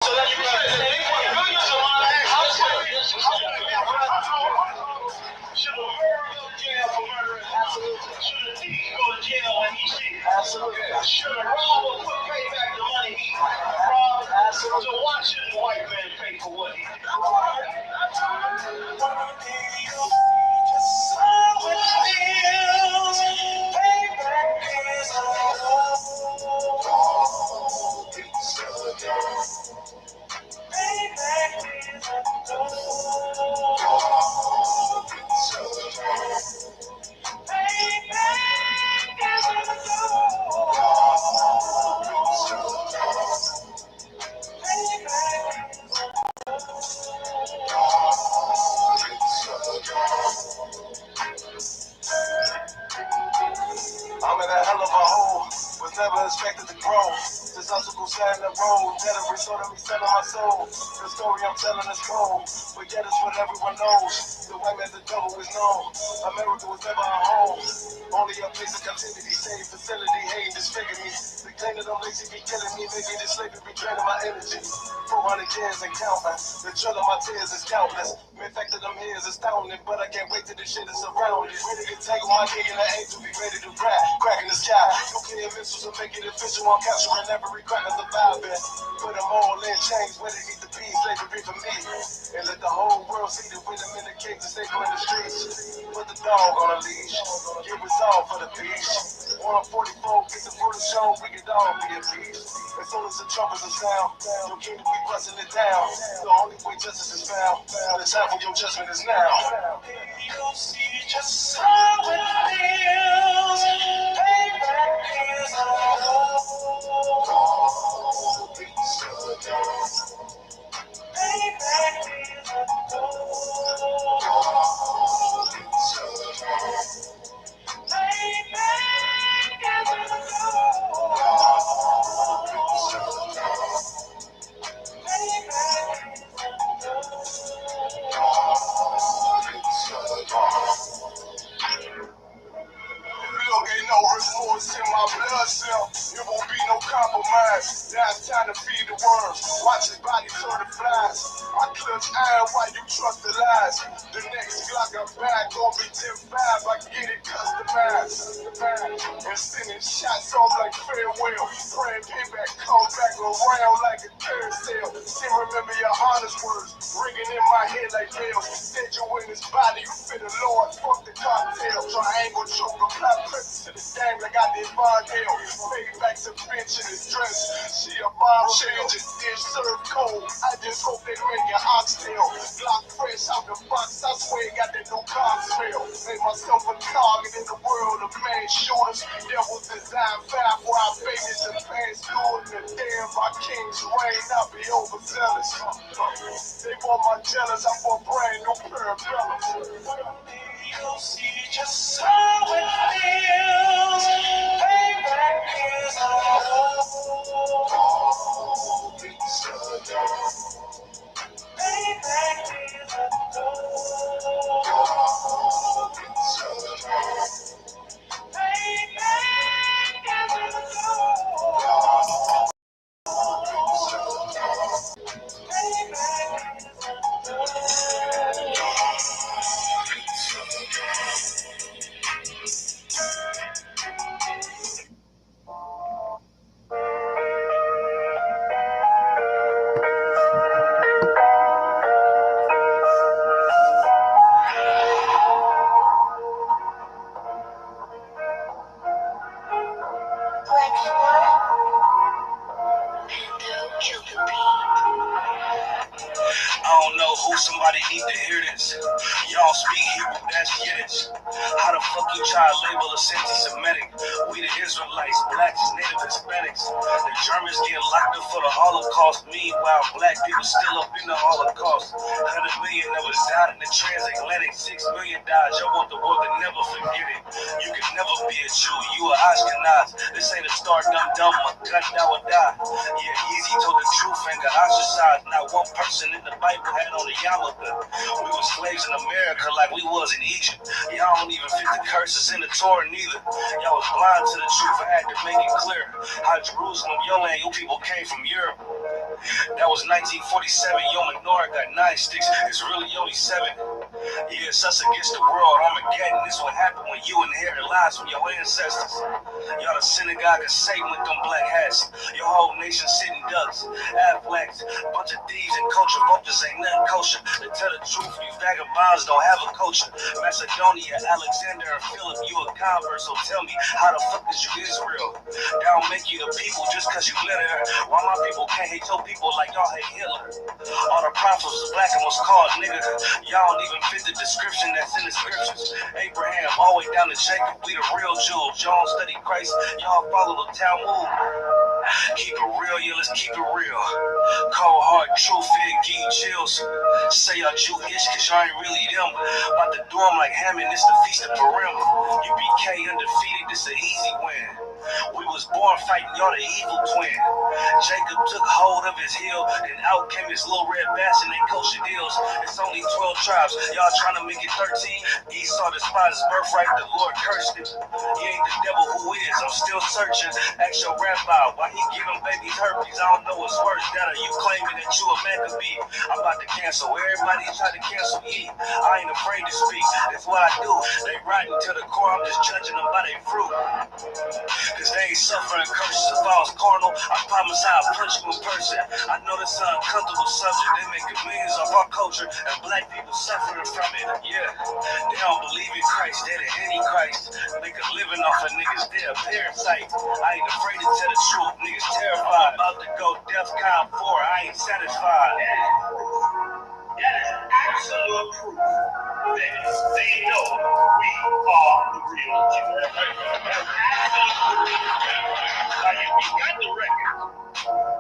So that's what I'm saying. They put millions of my should a murderer go to jail for murdering? Absolutely. Should a thief go to jail when he steals? Absolutely. Should a robber pay back the money he robbed? Absolutely. So why shouldn't a white man pay for what he did? I'm in a hell of a hole, was never expected to grow. This obstacle sat in the road, that a result of me selling my soul. The story I'm telling is cold, but yet it's what everyone knows. The white man, the devil is known. America was never a home, only a place of captivity, safe facility, hate, disfigure me. The claim that I'm lazy be killing me, maybe the slavery be draining my energy. 400 years and counting, the trail of my tears is countless. The fact that I'm here is astounding, but I can't wait till this shit is around. Ready to tangle my gig and the angel be ready to rap. Crack in the sky, nuclear missiles will make it official. I'm capturing every crack of the surviving. Put them all in chains, where they need to be, slavery for me. And let the whole world see the rhythm in the cage and safer in the streets. Put the dog on a leash, get resolved for the beach. 144, get the footage shown, we could all be at peace. As soon as the trumpets are sound, your kingdom we busting it down. The only way justice is found, the time for your judgment is now. You'll see just how it feels. Payback is a payback is Ain't no remorse in my blood cell. It won't be no compromise. Now it's time to feed the worms. Watch his body turn to flies. I clutch iron while you trust the lies. The next Glock I'm back gon' be 10-5. I get it customized. And sending shots off like farewell. Praying payback come back around like a carousel. Still remember your honest words ringing in my head like bells. Said you in his body, you fit the Lord. Fuck the cocktail. Triangle choke the plot to the game like I did Von Hale. Fade back to bench in his dress. She a bomb changes, dish served cold. I just hope they make your oxtail. Glock fresh out the box, I swear got that new car smell. Made myself a target in the world of man shooters. Devils design fire for our babies and pants good. And damn, my king's reign, I'll be overzealous. They want my jealous, I want brand new parabellum. You'll see just how it feels. Payback is a payback is I don't know who, somebody need to hear this. Y'all speak Hebrew, that's yes. How the fuck you try to label us anti-Semitic? We the Israelites, blacks, native Hispanics. The Germans get locked up for the Holocaust. Meanwhile, black people still up in the Holocaust. 100 million of us died in the transatlantic. 6 million died. Y'all want the world to never forget it. You can never be a Jew. You are Ashkenaz. This ain't a star dumb. A gun that would die. Yeah, Easy told the truth and got ostracized. Not one person in the Bible had on a yarmulke. We were slaves in America like we was in Egypt. Y'all don't even fit the curses in the Torah neither. Y'all was blind to the truth. I had to make it clear how Jerusalem, your land, your people came from Europe. That was 1947. Yo, Menorah got 9 sticks. It's really only 7. Yeah, it's us against the world. Armageddon. This what happened when you inherit lies from your ancestors. Y'all the synagogue of Satan with them black hats. Your whole nation sitting ducks, Aflacs, bunch of thieves and culture vultures ain't nothing kosher. To tell the truth, you vagabonds don't have a culture. Macedonia, Alexander, and Philip, you a convert, so tell me, how the fuck is you Israel? That don't make you the people just cause you litter her. Why my people can't hate your people like y'all hate Hitler? All the prophets was black and was called nigga. Y'all don't even fit the description that's in the scriptures. Abraham, all the way down to Jacob, we the real Jews. Y'all don't study Christ, y'all follow the Talmud. Keep it real, yeah, let's keep it real. Cold hard truth, it give you chills. Say y'all Jewish, cause y'all ain't really them. About to do them like Hammond, it's the Feast of Purim. UPK undefeated, this an easy win. We was born fighting, y'all the evil twin. Jacob took hold of his heel, and out came his little red bass and they kosher deals. It's only 12 tribes, y'all trying to make it 13. Esau despised his birthright, the Lord cursed it. He ain't the devil who is, I'm still searching. Ask your rabbi, why he giving babies herpes? I don't know what's worse, that or you claiming that you a Maccabee. I'm about to cancel, everybody try to cancel ye. I ain't afraid to speak, that's what I do. They rotten to the core, I'm just judging them by their fruit. Cause they ain't suffering curses. If I was carnal, I promise I'll punch you in person. I know this is an uncomfortable subject. They making millions off our culture, and black people suffering from it. Yeah, they don't believe in Christ. They're the Antichrist. Make a living off of niggas. They're a parasite. I ain't afraid to tell the truth. Niggas terrified. About to go DEFCON 4. I ain't satisfied. That is absolute proof that they know we are the real Jews. Now, if you got the record,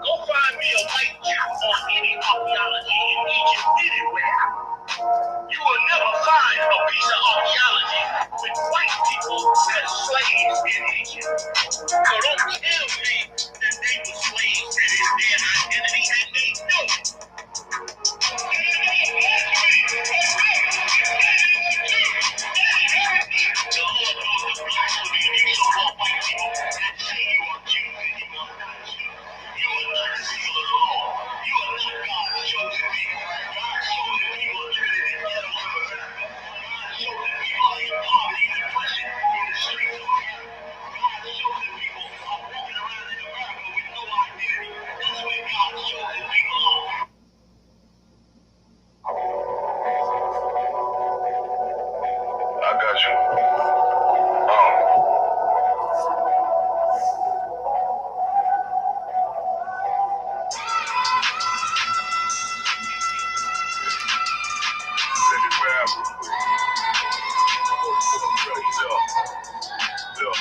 go find me a white Jew on any archaeology in Egypt anywhere. You will never find a piece of archaeology with white people as slaves in Egypt. So don't tell me that they were slaves, that is their identity, and they know it. I got you. Let it rap real quick. Look.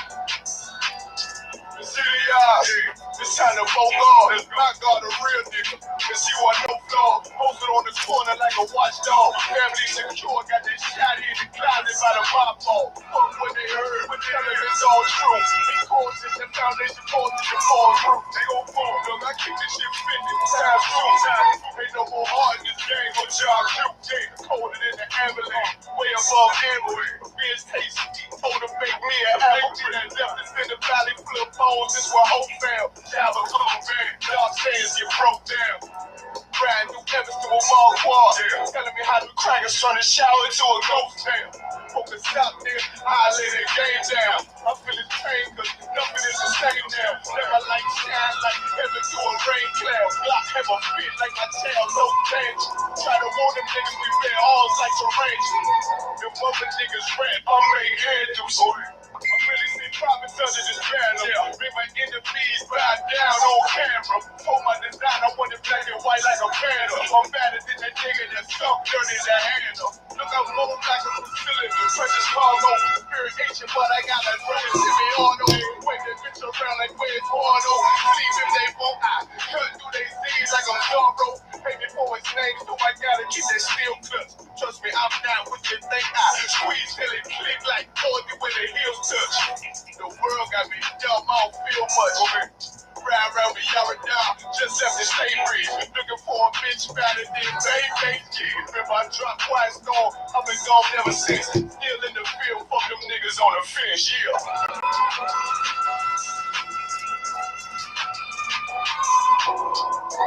It's time to vote God. My God, a real nigga. Cause you are no flaw. Posted on the corner like a watchdog. Family secure, got that shot in the closet by the pop ball. Fuck what they heard, but tell them it's all true. These courses, the foundation forces the fall through. They gon' fall, look, I keep this shit fitted. Time soon. Ain't no more heart in this game, but y'all cute. Colder than the avalanche. Way above ambush. Beers tasty. Told to make me an apple. That left us in the valley full of bones. This where hope fell. Java come man. Dark sands get broke down. Brand new Evans to a wall quad. Telling me how to crack a sun and shower into a ghost town. Focus out there, I lay that game down. I feel his pain cause nothing is the same now. Never like shine like heaven through a rain cloud. Block have a fit like my tail, no change. Try to warn them niggas we bear all like a range. Them other niggas rap, I made handles. I really see profits under this banner. Make my enemies bow down on camera. Told my design I wanted black and white like a panda. I'm better than that nigga that sucked dirt in the handle. Look, I'm more like a facility. Precious cargo, spirit ancient, but I got a brother semi-auto. Wave that bitch around like where's Wardo. Leave if they won't, I cut through they Z's like I'm Zorro. Pay me for his name, so I gotta keep that steel clutch. Trust me, I'm not what you think. I squeeze till it click like Dorothy when the heels touch. The world got me dumb, I don't feel much. Ride around with y'all down, just left the state breeze. Looking for a bitch better than baby. Remember I dropped Quiet Storm, I've been gone ever since. Still in the field, fuck them niggas on the fence, yeah. Hey,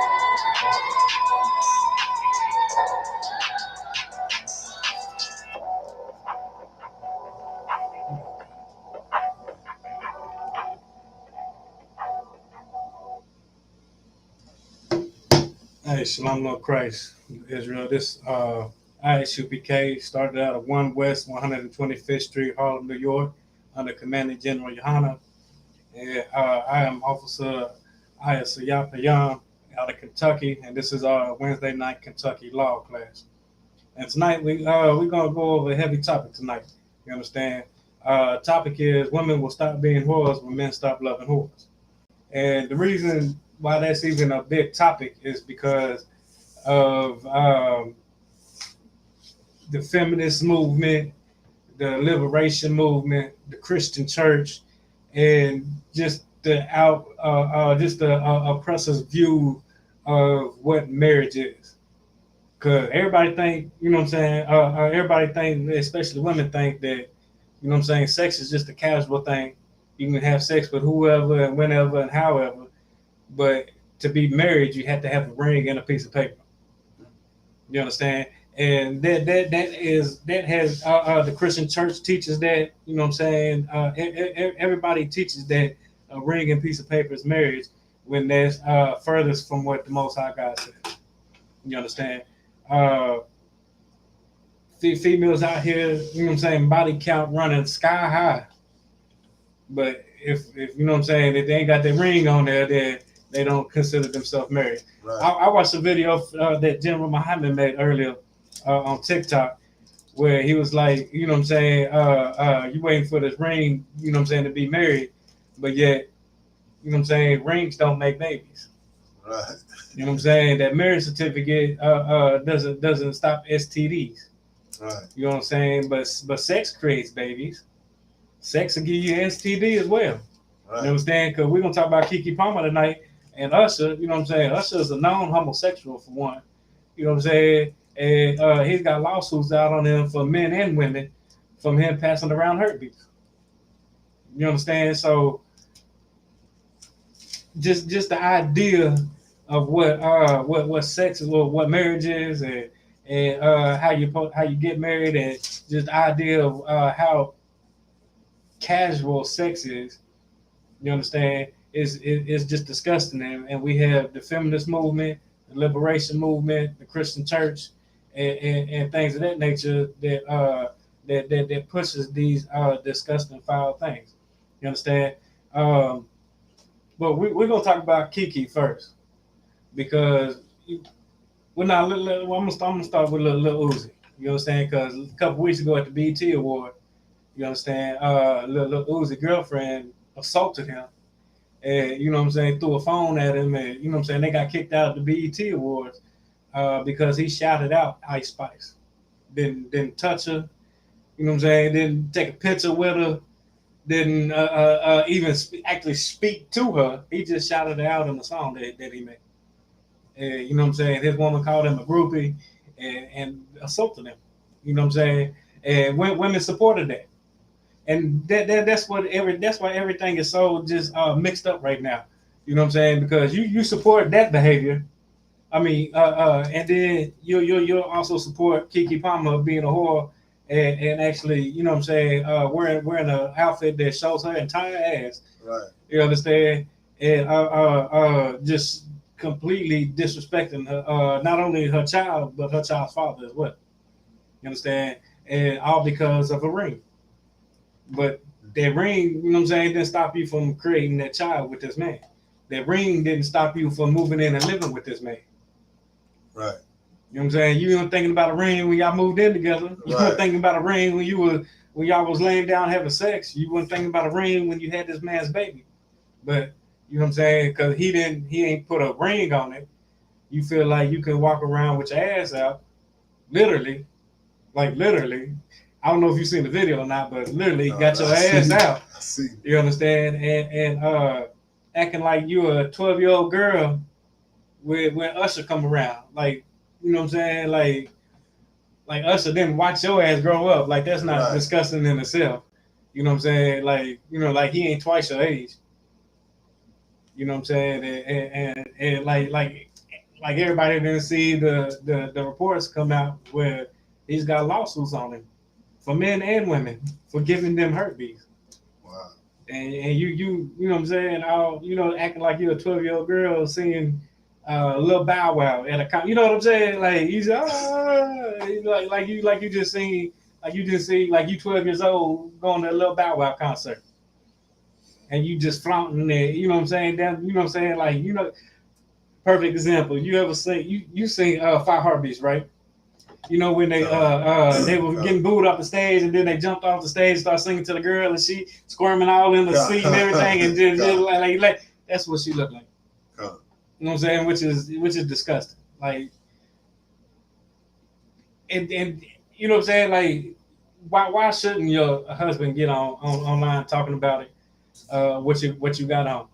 Shalom Lord Christ, Israel. This ISUPK started out of 1 West 125th Street, Harlem, New York, under Commanding General Yohana. And I am Officer ISUPK out of Kentucky, and this is our Wednesday night Kentucky law class. And tonight we're gonna go over a heavy topic tonight. You understand? Topic is women will stop being whores when men stop loving whores. And the reason why that's even a big topic is because of the feminist movement, the liberation movement, the Christian church, and just the oppressor's view of what marriage is. Because everybody think, you know what I'm saying, everybody think, especially women think that, you know what I'm saying, sex is just a casual thing. You can have sex with whoever and whenever and however, but to be married, you have to have a ring and a piece of paper. You understand? And that has the Christian church teaches that. You know what I'm saying? Everybody teaches that a ring and piece of paper is marriage when that's furthest from what the Most High God says. You understand? Females out here, you know what I'm saying, body count running sky high. But if you know what I'm saying, if they ain't got their ring on there, they don't consider themselves married. Right. I watched a video that General Muhammad made earlier on TikTok where he was like, you know what I'm saying, you waiting for this ring, you know what I'm saying, to be married, but yet, you know what I'm saying, rings don't make babies. Right. You know what I'm saying? That marriage certificate doesn't stop STDs. Right. You know what I'm saying? But sex creates babies. Sex will give you STD as well. Right. You understand? Because we're gonna talk about Keke Palmer tonight and Usher. You know what I'm saying? Usher is a known homosexual for one. You know what I'm saying? And he's got lawsuits out on him for men and women from him passing around herpes. You understand? So just the idea of what sex is, what marriage is, and how you get married, and just the idea of how casual sex is. You understand? It's just disgusting, and we have the feminist movement, the liberation movement, the Christian church, and things of that nature that pushes these disgusting, foul things. You understand? But we're gonna talk about Keke first because we're not. I'm gonna start with Lil Uzi. You understand? Because a couple weeks ago at the BET Award, you understand, Lil Uzi girlfriend assaulted him. And you know what I'm saying, threw a phone at him, and you know what I'm saying, they got kicked out of the BET Awards because he shouted out Ice Spice. Didn't touch her, you know what I'm saying, didn't take a picture with her, didn't even actually speak to her. He just shouted her out in the song that he made. And you know what I'm saying, his woman called him a groupie and assaulted him. You know what I'm saying, and women supported that. And that's why everything is so just mixed up right now. You know what I'm saying? Because you support that behavior. I mean, and then you'll also support Keke Palmer being a whore and actually, you know what I'm saying, wearing an outfit that shows her entire ass. Right. You understand? And just completely disrespecting her, not only her child but her child's father as well. You understand? And all because of a ring. But that ring, you know what I'm saying, didn't stop you from creating that child with this man. That ring didn't stop you from moving in and living with this man. Right. You know what I'm saying? You weren't thinking about a ring when y'all moved in together. You weren't thinking about a ring when y'all was laying down having sex. You weren't thinking about a ring when you had this man's baby. But you know what I'm saying? Because he ain't put a ring on it. You feel like you can walk around with your ass out, literally, like literally. I don't know if you've seen the video or not, but literally got your ass out. I see. You understand? And acting like you're a 12-year-old girl when Usher come around. Like, you know what I'm saying? Like Usher didn't watch your ass grow up. Like, that's not disgusting in itself. You know what I'm saying? Like, you know, like he ain't twice your age. You know what I'm saying? And like like everybody didn't see the reports come out where he's got lawsuits on him for men and women for giving them herpes. Wow. And you know what I'm saying? All acting like you're a 12-year-old girl singing Lil Bow Wow at a you know what I'm saying? Like you like you just sing like you just see like you 12 years old going to a Lil Bow Wow concert and you just flaunting it. You know what I'm saying? That you know what I'm saying? Like perfect example. You ever sing you sing Five Heartbeats, right? You know when they were getting booed off the stage and then they jumped off the stage, start singing to the girl and she squirming all in the seat and everything and just like that's what she looked like. You know what I'm saying? Which is disgusting. Like and you know what I'm saying? Like why shouldn't your husband get on online talking about it? What you got on?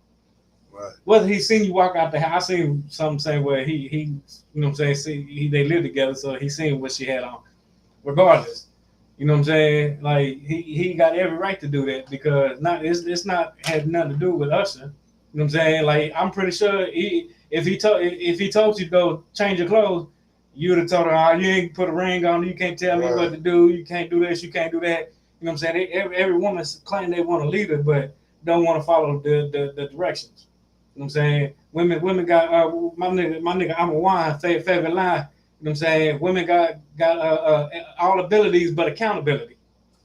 Right. Whether he seen you walk out the house, I seen something saying where he you know what I'm saying, they live together, so he seen what she had on. Regardless, you know what I'm saying? Like he got every right to do that because it's not had nothing to do with Usher. You know what I'm saying? Like I'm pretty sure if he told you to go change your clothes, you would have told her, "Oh, you ain't put a ring on, you can't tell me what to do, you can't do this, you can't do that." You know what I'm saying? Every woman claim they want a leader, but don't want to follow the directions. You know what I'm saying? Women got my nigga I'm a wine favorite line. You know what I'm saying? Women got all abilities but accountability.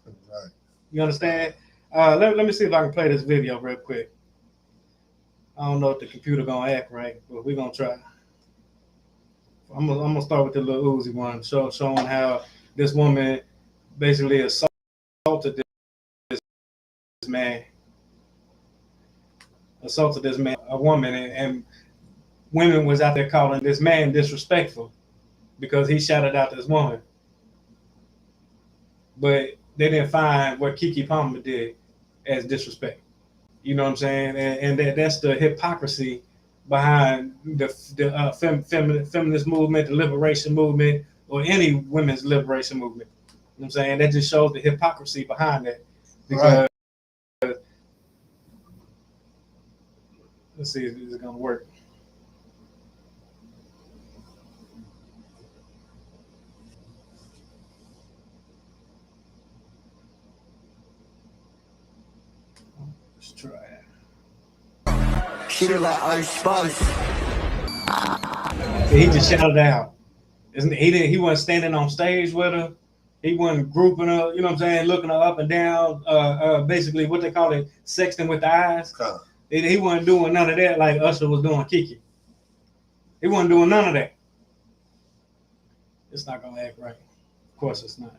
Right. You understand? Let me see if I can play this video real quick. I don't know if the computer gonna act right, but we're gonna try. I'm gonna start with the little Uzi one, showing how this woman basically assaulted this man, a woman, and women was out there calling this man disrespectful because he shouted out this woman. But they didn't find what Keke Palmer did as disrespect. You know what I'm saying? And that's the hypocrisy behind the feminist movement, the liberation movement, or any women's liberation movement. You know what I'm saying? That just shows the hypocrisy behind that. Because right. Let's see if this is gonna work. Let's try it. She like Ice Spice. He just shouted out. He wasn't standing on stage with her. He wasn't grouping her, you know what I'm saying, looking her up and down, basically what they call it, sexting with the eyes. He wasn't doing none of that like Usher was doing Keke. He wasn't doing none of that. It's not gonna act right. Of course it's not.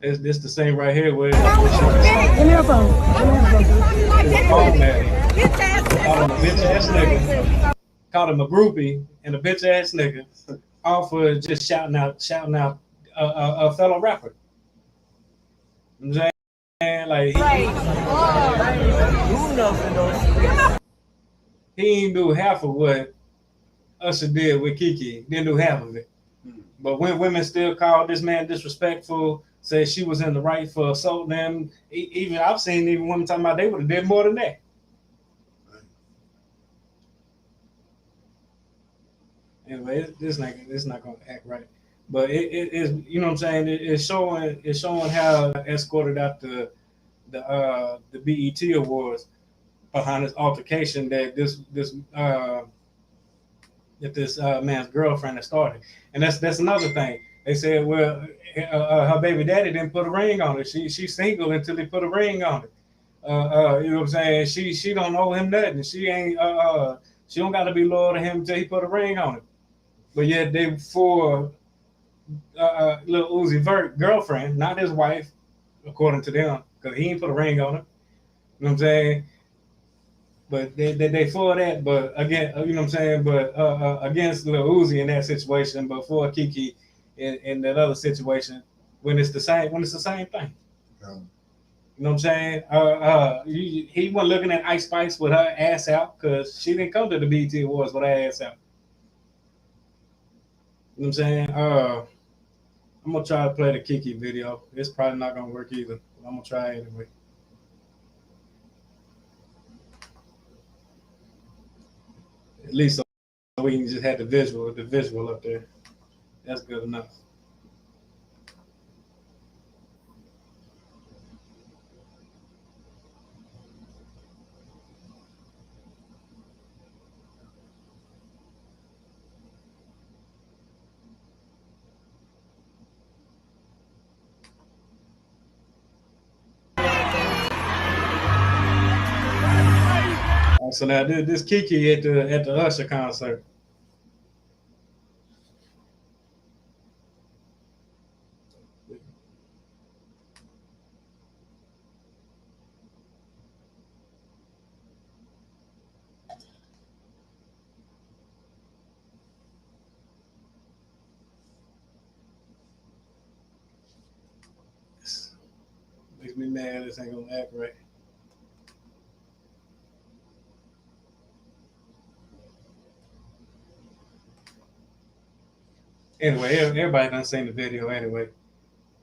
It's the same right here where give me your phone. Called him a bitch ass nigga. Called him a groupie and a bitch ass nigga. All for just shouting out a fellow rapper. You know what I'm saying? Like he ain't do half of what Usher did with Keke. Didn't do half of it. But when women still call this man disrespectful, say she was in the right for assaulting them, even I've seen even women talking about they would have did more than that. Anyway, this not gonna act right. But it is, you know what I'm saying? It's showing how escorted out the BET Awards behind this altercation that this man's girlfriend had started. And that's another thing. They said, well, her baby daddy didn't put a ring on her. She's single until he put a ring on it. You know what I'm saying? She don't owe him nothing. She ain't she don't got to be loyal to him until he put a ring on it. But yet they for little Uzi Vert girlfriend, not his wife, according to them, because he ain't put a ring on her. You know what I'm saying? But they for that. But again, you know what I'm saying. But against Lil Uzi in that situation, but for Kiki in that other situation, when it's the same thing. Yeah. You know what I'm saying? He wasn't looking at Ice Spice with her ass out because she didn't come to the BET Awards with her ass out. You know what I'm saying? I'm gonna try to play the Kiki video. It's probably not gonna work either. But I'm gonna try anyway. At least so we can just have the visual up there. That's good enough. So now this Kiki at the Usher concert. Makes me mad. This ain't gonna act right. Anyway, everybody done seen the video anyway. You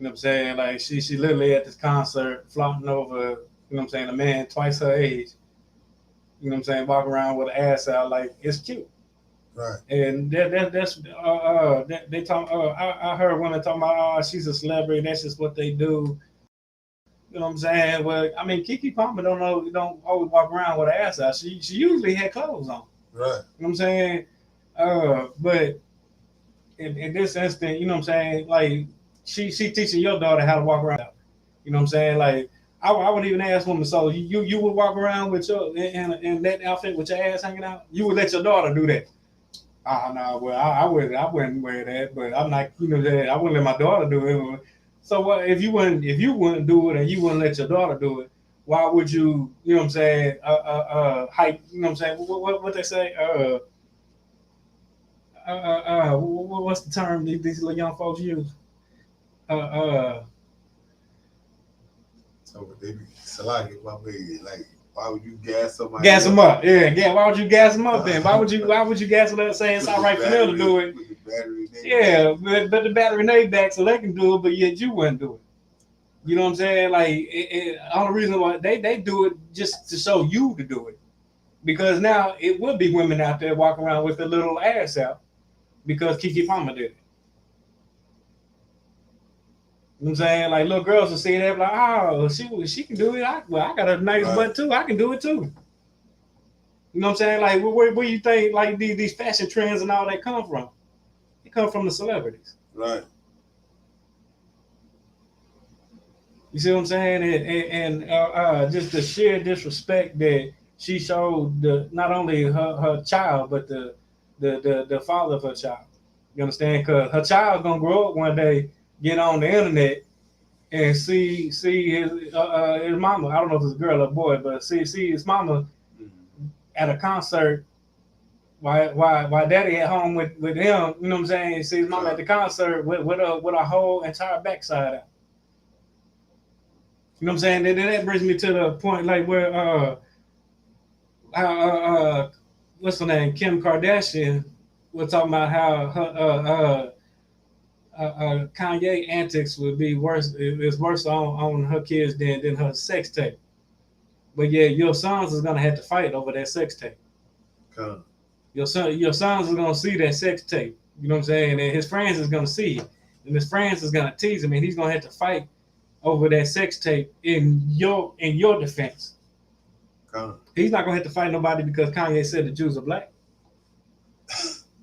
know what I'm saying? Like she literally at this concert flaunting over, you know what I'm saying, a man twice her age. You know what I'm saying? Walk around with an ass out like it's cute. Right. And they talk. I heard women talking about, oh, she's a celebrity. That's just what they do. You know what I'm saying? Well, I mean, Kiki Palmer don't always walk around with her ass out. She usually had clothes on. Right. You know what I'm saying? But in this instant, you know what I'm saying? Like she teaching your daughter how to walk around. You know what I'm saying? Like I would even ask women, so you would walk around with your in that outfit with your ass hanging out? You would let your daughter do that? No, well I wouldn't wear that, but I'm not, you know, that I wouldn't let my daughter do it. So what if you wouldn't do it and you wouldn't let your daughter do it? Why would you know what I'm saying? Hype, you know what I'm saying? What they say? What's the term these little young folks use? Uh, So they be like, why would you gas somebody? Gas them up, yeah. Why would you gas them up then? Why would you gas them up saying it's all right for them to do it? Yeah, but the battery they back so they can do it, but yet you wouldn't do it. You know what I'm saying? Like, only reason why they do it just to show you to do it, because now it would be women out there walking around with their little ass out because Kiki Palmer did it. You know what I'm saying? Like little girls will see that like, oh, she can do it. I got a nice butt too. I can do it too. You know what I'm saying? Like, where you think like these fashion trends and all that come from? It come from the celebrities. Right. You see what I'm saying? And just the sheer disrespect that she showed not only her child but the father of her child. You understand? Because her child gonna grow up one day, get on the internet, and see his mama. I don't know if it's a girl or a boy, but see his mama at a concert. Why daddy at home with him? You know what I'm saying? See his mama at the concert with a whole entire backside out. You know what I'm saying? Then that brings me to the point like where what's her name? Kim Kardashian was talking about how her Kanye antics would be worse. It's worse on her kids than her sex tape. But yeah, your sons is gonna have to fight over that sex tape. Come. Your sons is gonna see that sex tape. You know what I'm saying? And his friends is gonna see it, and his friends is gonna tease him, and he's gonna have to fight over that sex tape in your defense. Come. He's not gonna have to fight nobody because Kanye said the Jews are black.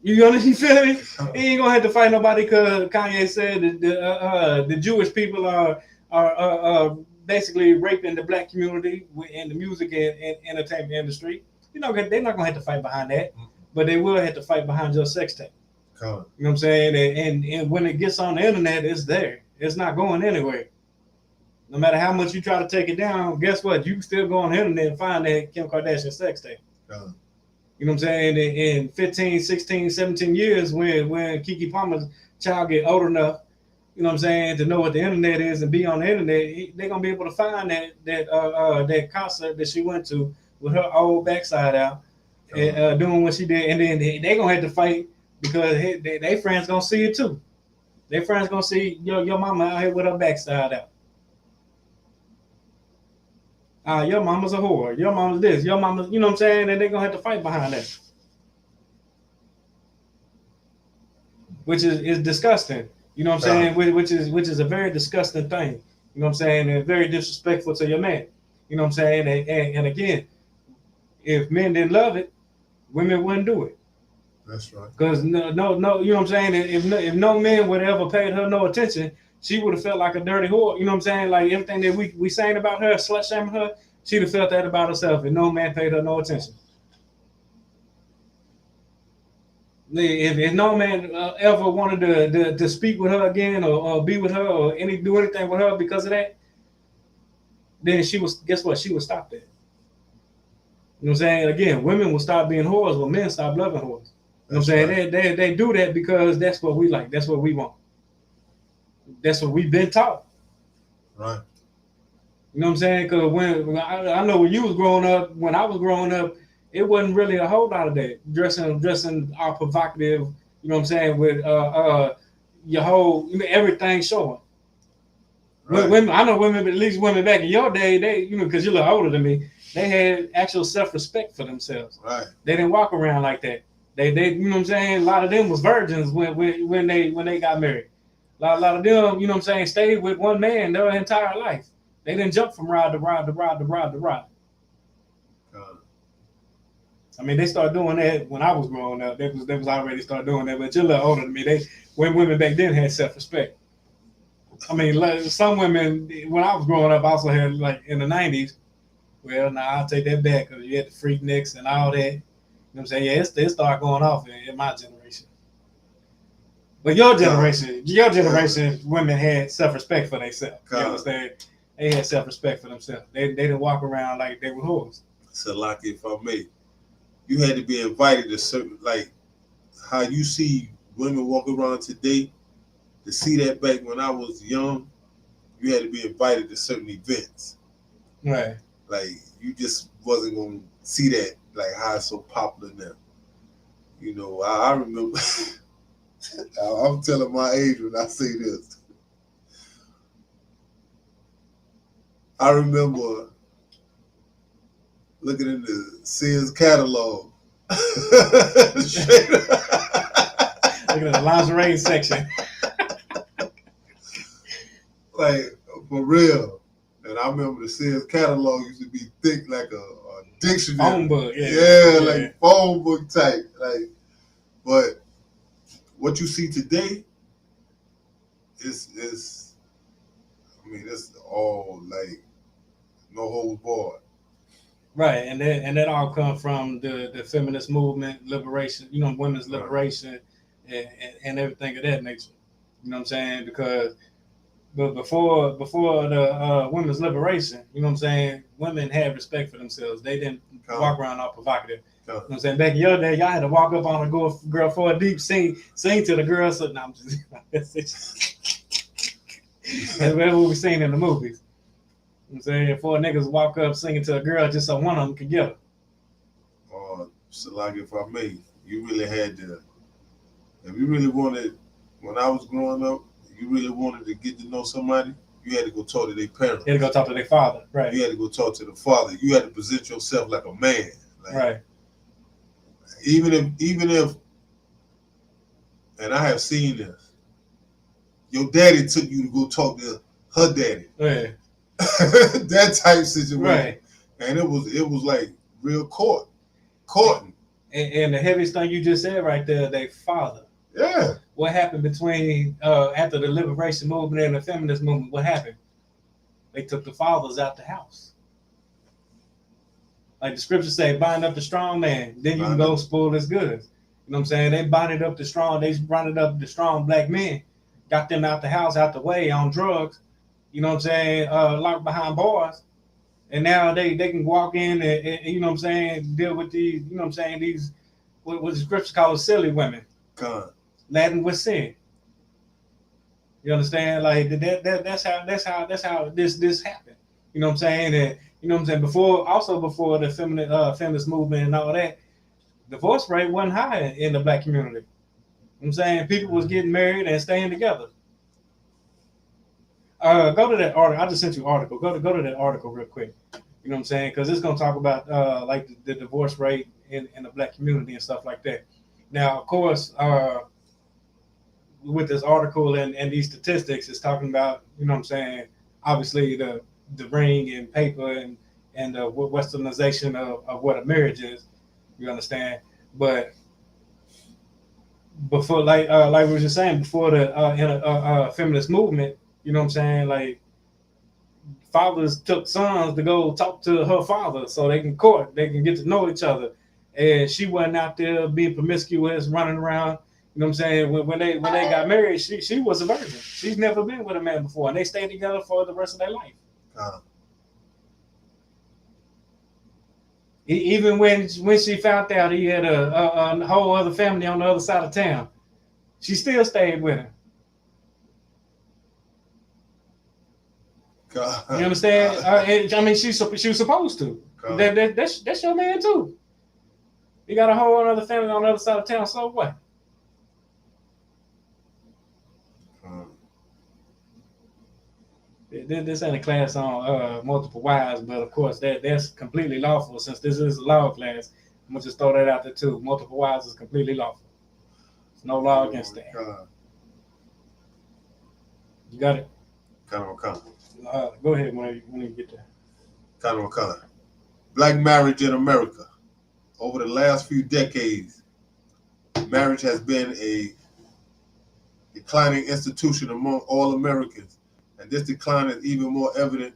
You feel me? He ain't gonna have to fight nobody because Kanye said that the Jewish people are basically raping the black community in the music and entertainment industry. You know, they're not gonna have to fight behind that, but they will have to fight behind your sex tape. Come. You know what I'm saying? And when it gets on the internet, it's there. It's not going anywhere. No matter how much you try to take it down, guess what? You can still go on the internet and find that Kim Kardashian sex tape. You know what I'm saying? In 15, 16, 17 years, when Keke Palmer's child get old enough, you know what I'm saying, to know what the internet is and be on the internet, they're gonna be able to find that concert that she went to with her old backside out, doing what she did, and then they gonna have to fight because they friends gonna see it too. Their friends gonna see your mama out here with her backside out. Your mama's a whore. Your mama's this. Your mama's, you know what I'm saying? And they're gonna have to fight behind that, which is disgusting. You know what I'm saying? Which is a very disgusting thing. You know what I'm saying? And very disrespectful to your man. You know what I'm saying? And again, if men didn't love it, women wouldn't do it. That's right. Because no, you know what I'm saying? If no man would ever paid her no attention, she would have felt like a dirty whore. You know what I'm saying? Like everything that we saying about her, slut shaming her, she'd have felt that about herself if no man paid her no attention. If no man ever wanted to speak with her again or be with her or do anything with her because of that, then guess what? She would stop that. You know what I'm saying? Again, women will stop being whores when men stop loving whores. You know what I'm saying? Right. They do that because that's what we like. That's what we want. That's what we've been taught. Right. You know what I'm saying? Because when I know when you was growing up, when I was growing up, it wasn't really a whole lot of that. Dressing all provocative, you know what I'm saying, with your whole, everything showing. Right. Women, I know women, at least women back in your day, they, because you're a little older than me, they had actual self-respect for themselves. Right. They didn't walk around like that. They you know what I'm saying? A lot of them was virgins when they got married. A lot of them, you know what I'm saying, stayed with one man their entire life. They didn't jump from rod to rod to rod to rod to rod. I mean, they started doing that when I was growing up. They was already started doing that, but you're a little older than me. When women back then had self-respect. I mean, some women, when I was growing up, also had, like, in the 90s, well, now I'll take that back because you had the freak necks and all that. You know what I'm saying? Yeah, it started going off in my generation. But your generation, women had self-respect for themselves. You understand? They had self-respect for themselves. They didn't walk around like they were whores. So, like, if I may, you had to be invited to certain, like, how you see women walk around today. To see that back when I was young, you had to be invited to certain events. Right. Like, you just wasn't going to see that, like, how it's so popular now. You know, I remember, I'm telling my age when I say this. I remember looking in the Sears catalog. Looking at the lingerie section. Like, for real. And I remember the Sears catalog used to be thick like a dictionary. Phone book, yeah. Like phone book type. Like, but what you see today is I mean, it's all like no holds barred. Right, and that all comes from the feminist movement, liberation, women's liberation, right. and everything of that nature. You know what I'm saying? Because before the women's liberation, you know what I'm saying, women had respect for themselves. They didn't walk around all provocative. You know what I'm saying? Back in your day, y'all had to walk up on a girl for a deep, sing to the girl. So I'm just that's what we seen in the movies. You know what I'm saying? 4 niggas walk up singing to a girl just so one of them could get her. So like if I may, you really had to, if you really wanted, when I was growing up, you really wanted to get to know somebody, you had to go talk to their parents. You had to go talk to their father, right. You had to go talk to the father. You had to present yourself like a man. Like, right. Even if, and I have seen this, your daddy took you to go talk to her daddy. Yeah. That type situation. Right. And it was like real courting. And the heaviest thing you just said right there, their father. Yeah. What happened between after the liberation movement and the feminist movement? What happened? They took the fathers out the house. Like the scriptures say, bind up the strong man, then you can go spoil his goods. You know what I'm saying? They bonded up the strong black men, got them out the house, out the way on drugs. you know what I'm saying, locked behind bars, and now they can walk in and you know what I'm saying, deal with these, you know what I'm saying, these what the scripture calls silly women, God. laden with sin. You understand? Like that's how this happened. You know what I'm saying? And you know what I'm saying, before the feminist movement and all that, divorce rate wasn't high in the black community. You know what I'm saying, people was getting married and staying together. Go to that article. I just sent you an article. Go to that article real quick. You know what I'm saying? Because it's gonna talk about like the divorce rate in the black community and stuff like that. Now, of course, with this article and these statistics, it's talking about, you know what I'm saying, obviously the ring and paper and the westernization of what a marriage is. You understand? But before, like we were just saying, before the feminist movement, you know what I'm saying, like fathers took sons to go talk to her father so they can court, they can get to know each other. And she wasn't out there being promiscuous, running around. You know what I'm saying? When they got married, she was a virgin. She's never been with a man before, and they stayed together for the rest of their life. God. Even when she found out he had a whole other family on the other side of town, she still stayed with him. God. You understand? I mean, she was supposed to. God. That's your man too. You got a whole other family on the other side of town. So what? This ain't a class on multiple wives, but of course that's completely lawful. Since this is a law class, I'm gonna just throw that out there too. Multiple wives is completely lawful. There's no law against that. God. You got it. Kind of a color. Go ahead when you get there. Kind of a color. Black marriage in America. Over the last few decades, marriage has been a declining institution among all Americans, and this decline is even more evident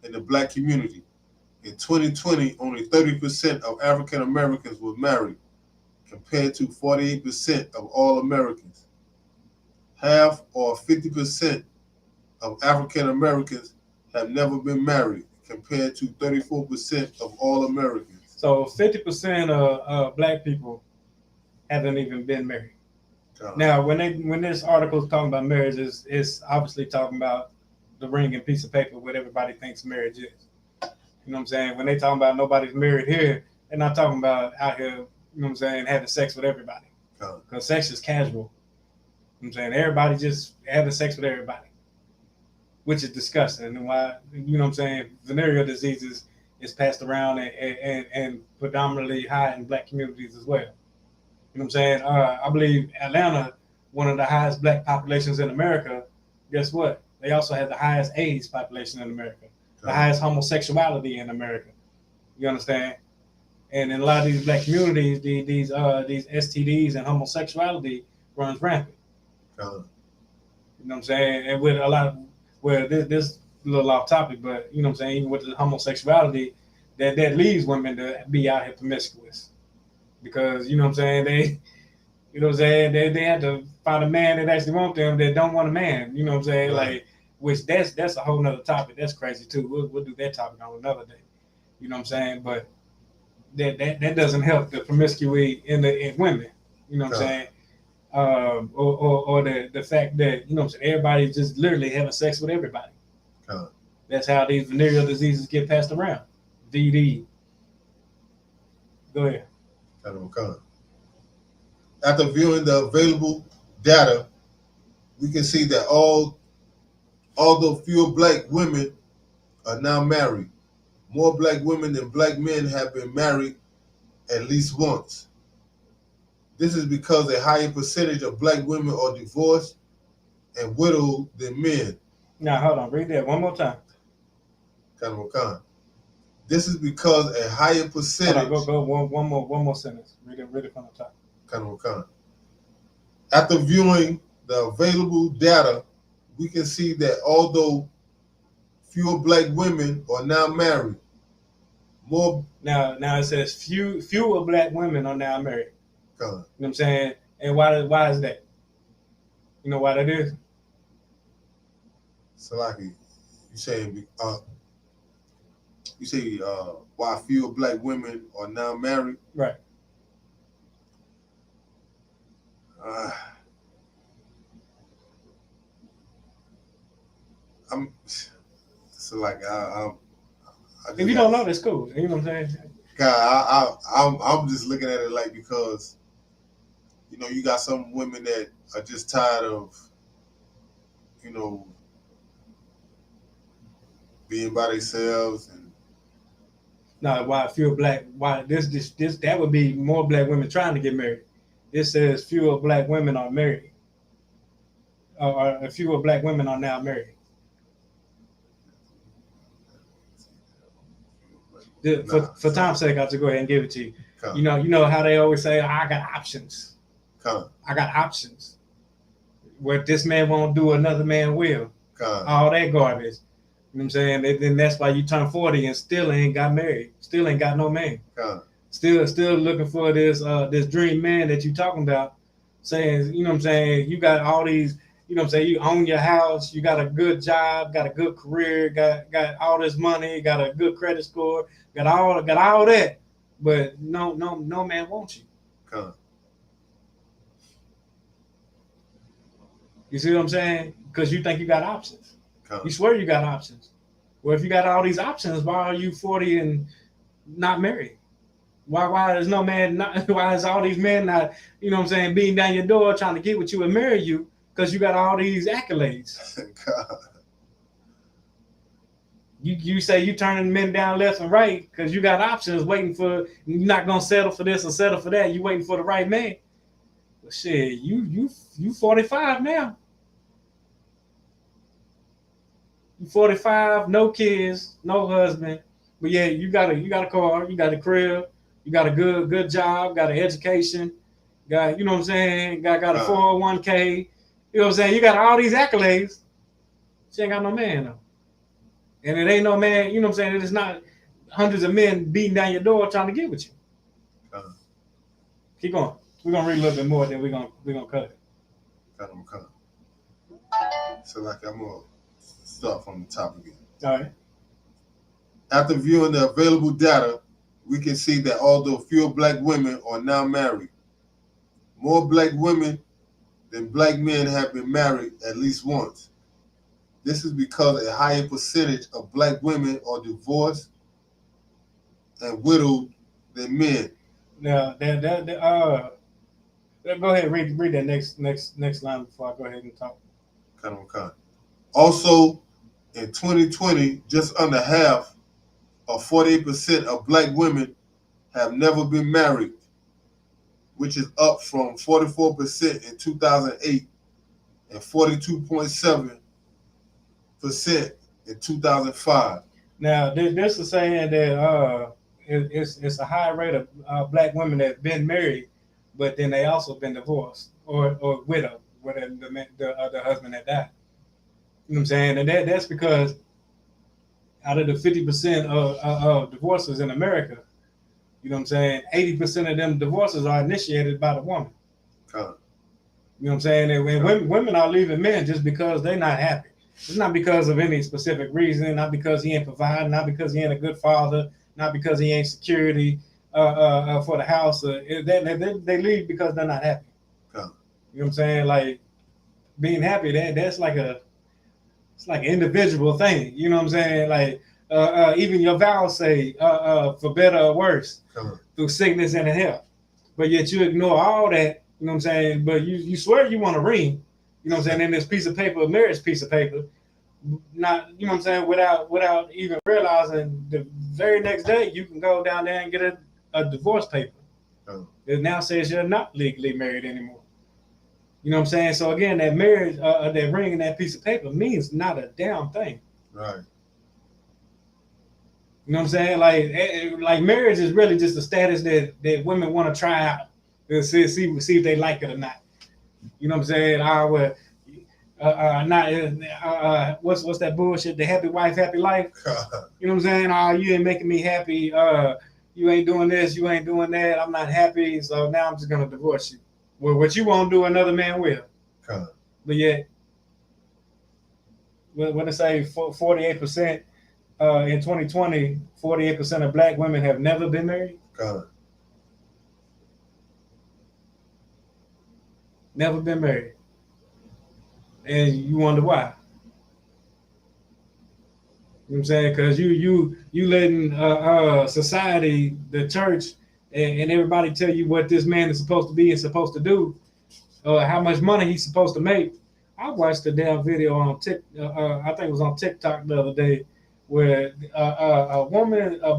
in the black community. In 2020, only 30% of African Americans were married, compared to 48% of all Americans. Half or 50% of African Americans have never been married, compared to 34% of all Americans. So 50% of black people haven't even been married. Now, when this article is talking about marriage, it's obviously talking about the ring and piece of paper, what everybody thinks marriage is. You know what I'm saying? When they talking about nobody's married here, they're not talking about out here, you know what I'm saying, having sex with everybody. Because sex is casual. You know what I'm saying? Everybody just having sex with everybody, which is disgusting. And why, you know what I'm saying, venereal diseases is passed around and predominantly high in black communities as well. You know what I'm saying? I believe Atlanta, one of the highest black populations in America. Guess what? They also have the highest AIDS population in America, the highest homosexuality in America. You understand? And in a lot of these black communities, these STDs and homosexuality runs rampant. You know what I'm saying? And with a lot of, well, this a little off topic, but you know what I'm saying, even with the homosexuality, that leaves women to be out here promiscuous. Because, you know what I'm saying, you know what I'm saying, they have to find a man that actually want them, that don't want a man. You know what I'm saying? Right. Like, which that's a whole nother topic. That's crazy too. We'll do that topic on another day. You know what I'm saying? But that doesn't help the promiscuity in women. You know what I'm saying? Or the fact that, you know what I'm saying, everybody's just literally having sex with everybody. That's how these venereal diseases get passed around. VD. Go ahead. After viewing the available data, we can see that although fewer black women are now married, more black women than black men have been married at least once. This is because a higher percentage of black women are divorced and widowed than men. Now, hold on. Read that one more time. This is because a higher percentage. Go one more sentence. Read it from the top. After viewing the available data, we can see that although fewer black women are now married, more. Now it says fewer black women are now married. You know what I'm saying? And why is that? You know why that is? Salaki. You say why fewer black women are now married? Right. Uh, I'm so like I If just you got don't know, that's cool. You know what I'm saying? God. I'm just looking at it like because you got some women that are just tired of you know being by themselves and No, why fewer black? Why this that would be more black women trying to get married. This says fewer black women are married, or fewer black women are now married. For nah. time's sake, I'll just go ahead and give it to you. Come, You know how they always say, I got options. come, I got options. What this man won't do, another man will. come, All that garbage. You know what I'm saying? And then that's why you turn 40 and still ain't got married. Still ain't got no man. come. Still looking for this dream man that you talking about. Saying, you know what I'm saying, you got all these, you know what I'm saying, you own your house, you got a good job, got a good career, got all this money, got a good credit score, got all that. But no man wants you. Come. You see what I'm saying? Because you think you got options. Come. You swear you got options. Well, if you got all these options, why are you 40 and not married? Why is no man not? Why is all these men not? You know what I'm saying? Beating down your door trying to get with you and marry you because you got all these accolades. You say you turning men down left and right because you got options, waiting for you're not gonna settle for this or settle for that. You waiting for the right man. Well, shit, you 45 now. You 45, no kids, no husband, but yeah, you got a car, you got a crib, you got a good job, got an education, got, you know what I'm saying, got a 401k, you know what I'm saying, you got all these accolades. She ain't got no man though, and it ain't no man, you know what I'm saying. It's not hundreds of men beating down your door trying to get with you. Keep going. We're gonna read a little bit more, then we're gonna cut it. Come. So like I'm gonna start from the top again. All right. After viewing the available data, we can see that although fewer black women are now married, more black women than black men have been married at least once. This is because a higher percentage of black women are divorced and widowed than men. Now, go ahead and read that next line before I go ahead and talk. Kind. Also, in 2020, just under half, or 48% of black women have never been married, which is up from 44% in 2008 and 42.7% in 2005. Now, this is saying that it's a high rate of black women that have been married, but then they also been divorced or widowed, with the husband that died. You know what I'm saying? And that's because out of the 50% of divorces in America, you know what I'm saying, 80% of them divorces are initiated by the woman. You know what I'm saying? And women are leaving men just because they're not happy. It's not because of any specific reason, not because he ain't providing, not because he ain't a good father, not because he ain't security for the house. They leave because they're not happy. You know what I'm saying? Like being happy, that's like it's like an individual thing. You know what I'm saying? Like even your vows say for better or worse, through sickness and health. But yet you ignore all that. You know what I'm saying? But you swear you want a ring. You know what I'm saying? In this piece of paper, a marriage piece of paper, not, you know what I'm saying, without even realizing the very next day you can go down there and get a divorce paper. It now says you're not legally married anymore. You know what I'm saying? So again, that marriage, that ring and that piece of paper means not a damn thing. Right. You know what I'm saying? Like marriage is really just a status that women want to try out to see if they like it or not. You know what I'm saying? What's that bullshit? The happy wife, happy life. You know what I'm saying? You ain't making me happy. You ain't doing this. You ain't doing that. I'm not happy. So now I'm just gonna divorce you. Well, what you won't do, another man will. But yet, when they say 48% in 2020, 48% of black women have never been married. Never been married, and you wonder why. You know what I'm saying? Because you letting society, the church, and everybody tell you what this man is supposed to be and supposed to do, how much money he's supposed to make. I watched a damn video on I think it was on TikTok the other day, where a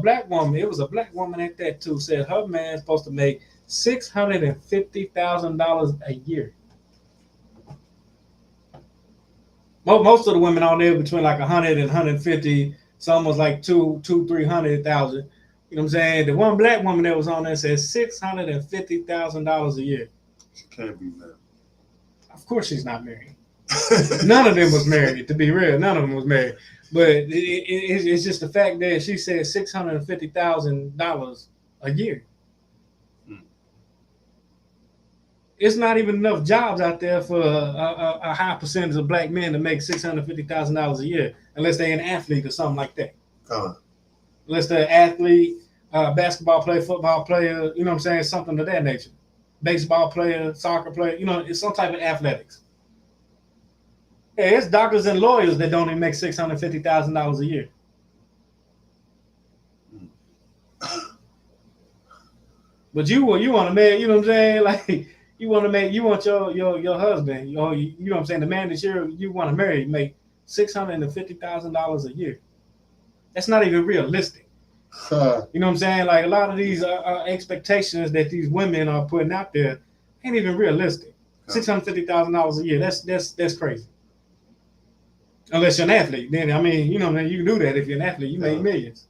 black woman, it was a black woman at that too, said her man's supposed to make $650,000 a year. Most of the women on there between like 100 and 150, some was like 300,000. You know what I'm saying? The one black woman that was on there said $650,000 a year. She can't be married. Of course, she's not married. None of them was married. To be real, none of them was married. But it's just the fact that she said $650,000 a year. It's not even enough jobs out there for a high percentage of black men to make $650,000 a year, unless they're an athlete or something like that. Unless they're an athlete, basketball player, football player, you know what I'm saying, something of that nature. Baseball player, soccer player, you know, it's some type of athletics. Hey, it's doctors and lawyers that don't even make $650,000 a year. But you want to marry, you know what I'm saying, like. You want your husband, you know what I'm saying, the man that you want to marry make $650,000 a year. That's not even realistic. You know what I'm saying? Like a lot of these expectations that these women are putting out there ain't even realistic. $650,000 a year. That's crazy. Unless you're an athlete, then I mean, you know, man, you can do that if you're an athlete. You make millions.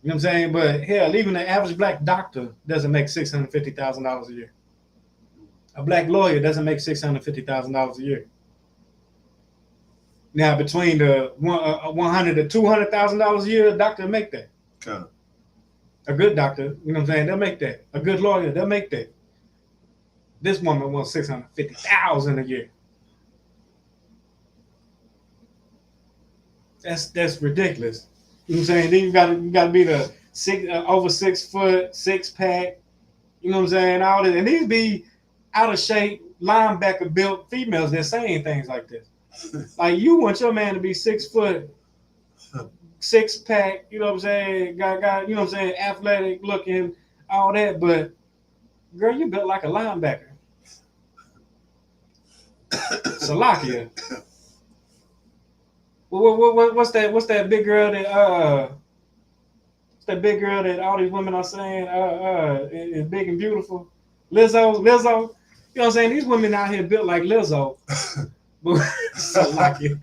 You know what I'm saying? But hell, even the average black doctor doesn't make $650,000 a year. A black lawyer doesn't make $650,000 a year. Now, between the $100,000 to $200,000 a year, a doctor will make that. A good doctor, you know what I'm saying, they'll make that. A good lawyer, they'll make that. This woman wants $650,000 a year. That's ridiculous. You know what I'm saying? Then you gotta be the over 6 foot, 6-pack. You know what I'm saying? All this, and these be out of shape, linebacker built females that saying things like this. Like you want your man to be 6 foot, 6-pack, you know what I'm saying? Got you know what I'm saying, athletic looking, all that, but girl, you built like a linebacker. Salakia. What's that big girl that that big girl that all these women are saying is big and beautiful? Lizzo. You know what I'm saying? These women out here built like Lizzo. Salakia.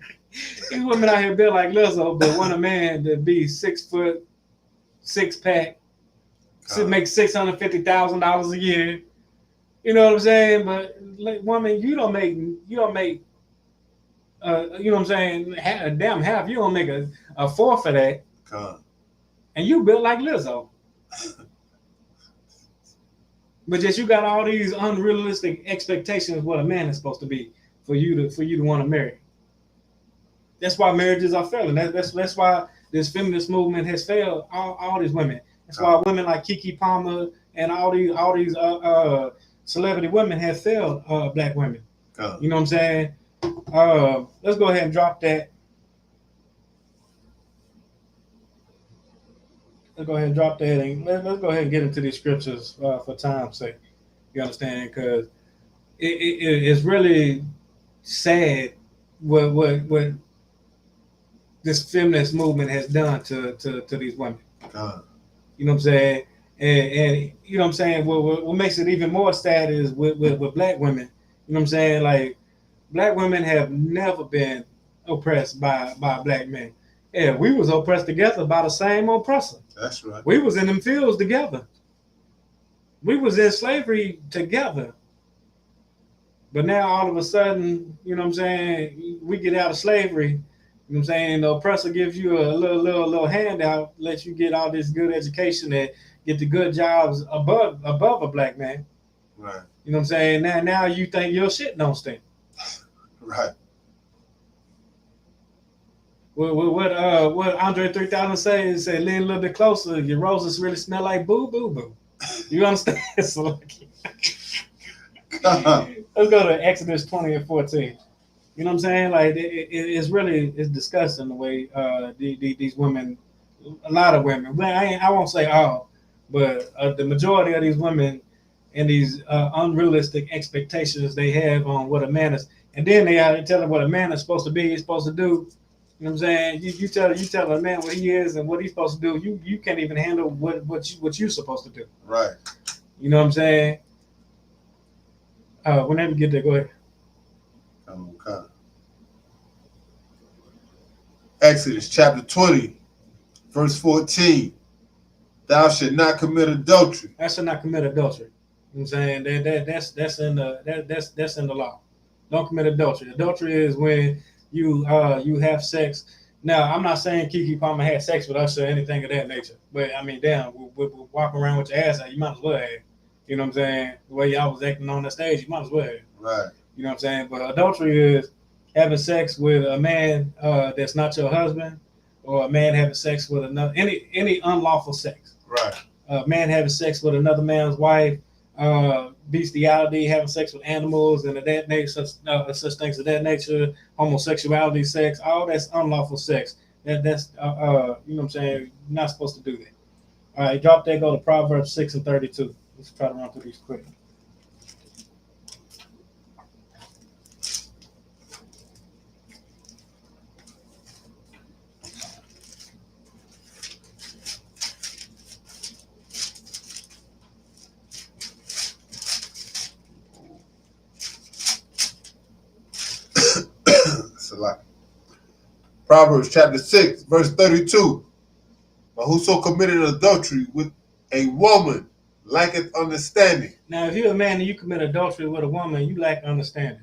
These women out here built like Lizzo, but want a man to be 6 foot, 6-pack, make $650,000 a year. You know what I'm saying? But like, woman, you don't make you know what I'm saying, half. You don't make a fourth of that. And you built like Lizzo. But just you got all these unrealistic expectations of what a man is supposed to be for you to want to marry. That's why marriages are failing. That's why this feminist movement has failed all these women. That's why women like Keke Palmer and all these celebrity women have failed black women. You know what I'm saying? Let's go ahead and drop that. Let's go ahead and drop that, and let's go ahead and get into these scriptures for time's sake. You understand? Because it's really sad what this feminist movement has done to these women. You know what I'm saying? And you know what I'm saying? What makes it even more sad is with black women. You know what I'm saying? Like, black women have never been oppressed by black men. Yeah, we was oppressed together by the same oppressor. That's right. We was in them fields together. We was in slavery together. But now all of a sudden, you know what I'm saying, we get out of slavery. You know what I'm saying? The oppressor gives you a little handout, lets you get all this good education and get the good jobs above a black man. Right. You know what I'm saying? Now you think your shit don't stink. Right. What Andre 3000 say? He said, lean a little bit closer. Your roses really smell like boo boo boo. You understand? So like, let's go to Exodus 20 and 14. You know what I'm saying? Like it's really it's disgusting the way these women, a lot of women. Well, I won't say all, but the majority of these women and these unrealistic expectations they have on what a man is, and then they are telling what a man is supposed to be, he's supposed to do. You know what I'm saying? You tell a man what he is and what he's supposed to do. You can't even handle what you're supposed to do. Right. You know what I'm saying? Whenever you get there, go ahead. Okay. Exodus chapter 20, verse 14. Thou shalt not commit adultery. I should not commit adultery. You know what I'm saying? That's in the law. Don't commit adultery. Adultery is when you have sex. Now, I'm not saying Kiki Palmer had sex with us or anything of that nature, but I mean, damn, we walk around with your ass out, you might as well have. You know what I'm saying? The way y'all was acting on the stage, you might as well have. Right. You know what I'm saying? But adultery is having sex with a man that's not your husband, or a man having sex with another any unlawful sex. Right. A man having sex with another man's wife, bestiality, having sex with animals, and of that nature, such things of that nature, homosexuality, sex, all that's unlawful sex. That's you know what I'm saying? You're not supposed to do that. All right, drop that. Go to Proverbs 6 and 32. Let's try to run through these quick. It's a lot. Proverbs chapter 6, verse 32. But whoso committed adultery with a woman lacketh understanding. Now, if you're a man and you commit adultery with a woman, you lack understanding.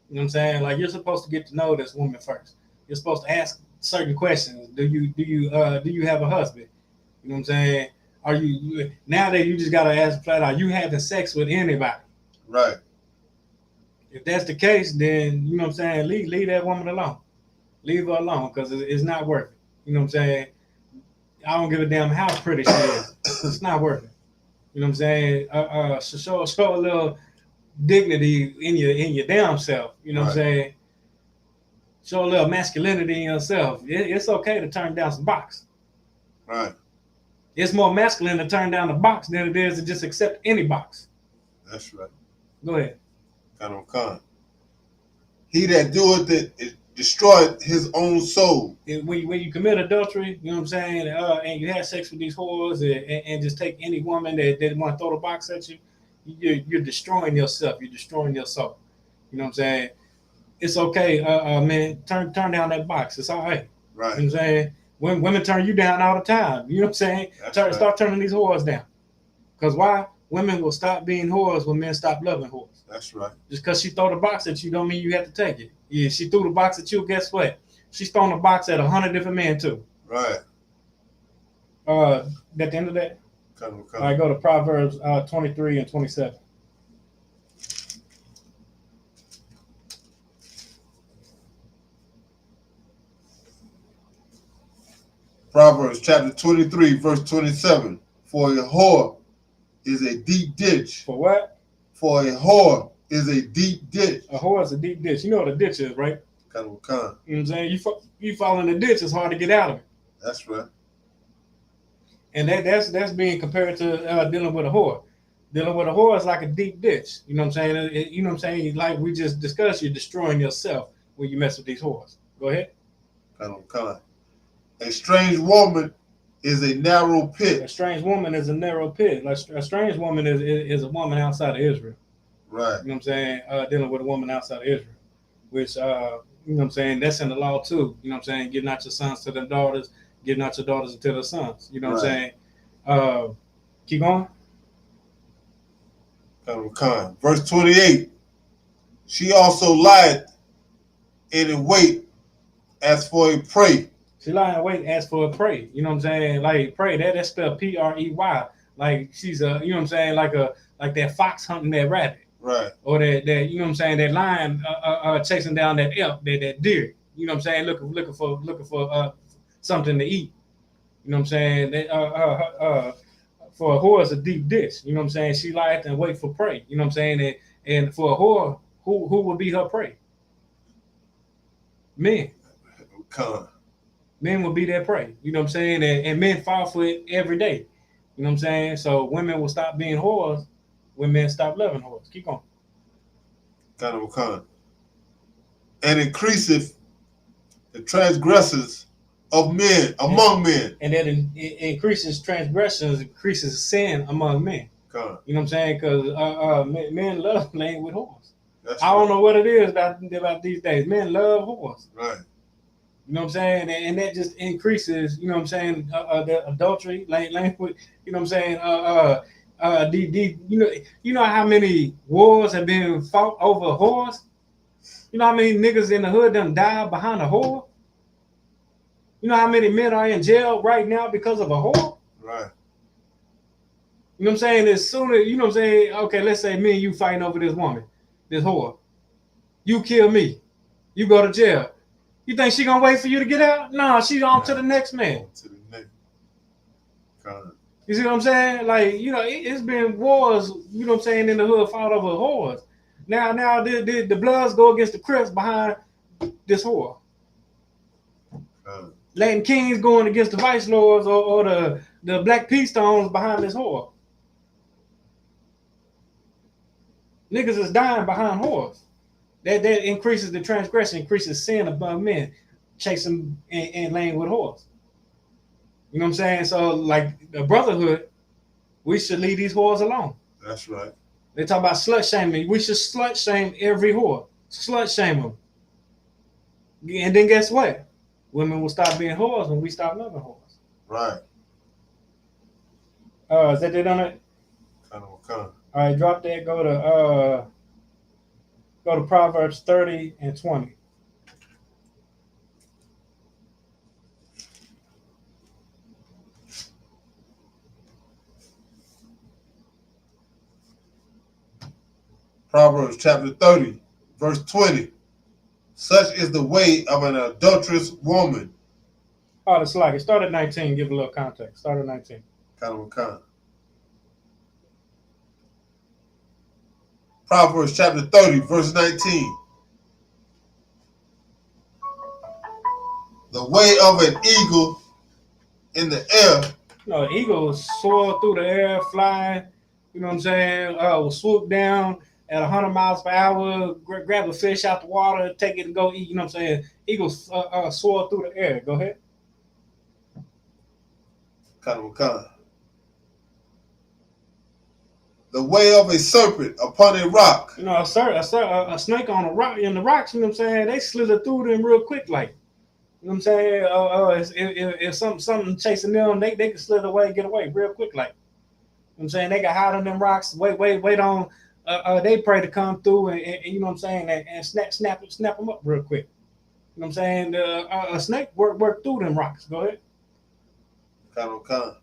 You know what I'm saying? Like you're supposed to get to know this woman first. You're supposed to ask certain questions. Do you have a husband? You know what I'm saying? Are you nowadays you just gotta ask flat out, you having sex with anybody? Right. If that's the case, then you know what I'm saying, leave that woman alone. Leave her alone because it's not worth it. You know what I'm saying? I don't give a damn how pretty she is. It's not worth it. You know what I'm saying? So show a little dignity in your damn self. You know what I'm saying? Show a little masculinity in yourself. It's okay to turn down some box. Right. It's more masculine to turn down the box than it is to just accept any box. That's right. Go ahead. Con. He that doeth it destroyeth his own soul. When you commit adultery, you know what I'm saying, and you have sex with these whores and just take any woman that want to throw the box at you, you're destroying yourself. You're destroying your soul. You know what I'm saying? It's okay, man. Turn down that box. It's all right. Right. You know what I'm saying? When women turn you down all the time. You know what I'm saying? Start turning these whores down. Because why? Women will stop being whores when men stop loving whores. That's right. Just because she throw the box at you don't mean you have to take it. Yeah, she threw the box at you, guess what? She's throwing the box at 100 different men too. Right. At the end of that, Come. I go to Proverbs 23 and 27. Proverbs chapter 23, verse 27. For a whore is a deep ditch. For what? For a whore is a deep ditch. A whore is a deep ditch. You know what a ditch is, right? Come. You know what I'm saying? You fall in the ditch, it's hard to get out of it. That's right. And that's being compared to dealing with a whore. Dealing with a whore is like a deep ditch. You know what I'm saying? You know what I'm saying? Like we just discussed, you're destroying yourself when you mess with these whores. Go ahead. Come. A strange woman is a narrow pit. A strange woman is a narrow pit. Like a strange woman is a woman outside of Israel. Right. You know what I'm saying? Dealing with a woman outside of Israel, which you know what I'm saying, that's in the law too. You know what I'm saying? Giving out your sons to their daughters, giving out your daughters to their sons. You know what I'm saying? Keep going. Come. Verse 28. She also lied in wait as for a prey. She lying in wait as for a prey. You know what I'm saying? Like prey, that's spelled Prey. Like she's a, you know what I'm saying, like that fox hunting that rabbit. Right. Or that you know what I'm saying, that lion chasing down that elk, that deer. You know what I'm saying? Looking for something to eat. You know what I'm saying? For a whore, it's a deep dish. You know what I'm saying? She lieth and wait for prey. You know what I'm saying? And for a whore, who would be her prey? Men. Con. Men will be their prey. You know what I'm saying? And men fall for it every day. You know what I'm saying? So women will stop being whores when men stop loving whores. Keep going. Con. And increaseth the transgressors of men among men. And that it increases transgressions, increases sin among men. Con. You know what I'm saying? Because men love playing with whores. That's I don't know what it is about these days. Men love whores. Right. You know what I'm saying? And that just increases, you know what I'm saying, the adultery, language, you know what I'm saying? You know how many wars have been fought over whores? You know how many niggas in the hood done died behind a whore? You know how many men are in jail right now because of a whore? Right. You know what I'm saying? As soon as, you know what I'm saying, okay, let's say me and you fighting over this woman, this whore. You kill me. You go to jail. You think she gonna wait for you to get out? No, she's on to the next man. To the next. Con. You see what I'm saying? Like, you know, it's been wars, you know what I'm saying, in the hood fought over whores. Now the Bloods go against the Crips behind this whore. Latin Kings going against the Vice Lords or the Black Peace Stones behind this whore. Niggas is dying behind whores. That increases the transgression, increases sin among men, chasing and laying with whores. You know what I'm saying? So, like the brotherhood, we should leave these whores alone. That's right. They talk about slut shaming. We should slut shame every whore. Slut shame them. And then guess what? Women will stop being whores when we stop loving whores. Right. Is that it on it? Con. All right, drop that. Go to Proverbs 30 and 20. Proverbs chapter 30, verse 20. Such is the way of an adulterous woman. Oh, it's like it. Start at 19. Give a little context. Start at 19. Con. Proverbs chapter 30, verse 19. The way of an eagle in the air. No, the eagle soar through the air, flying. You know what I'm saying? Will swoop down at 100 miles per hour, grab a fish out the water, take it and go eat. You know what I'm saying? Eagles soar through the air. Go ahead. Con. The way of a serpent upon a rock. You know, a snake on a rock in the rocks. You know what I'm saying? They slither through them real quick, like. You know what I'm saying? If something chasing them, they can slither away, get away real quick, like. You know what I'm saying? They got hide on them rocks. Wait on. They pray to come through and you know what I'm saying, and snap them up real quick. You know what I'm saying? A snake work through them rocks. Go ahead. Con.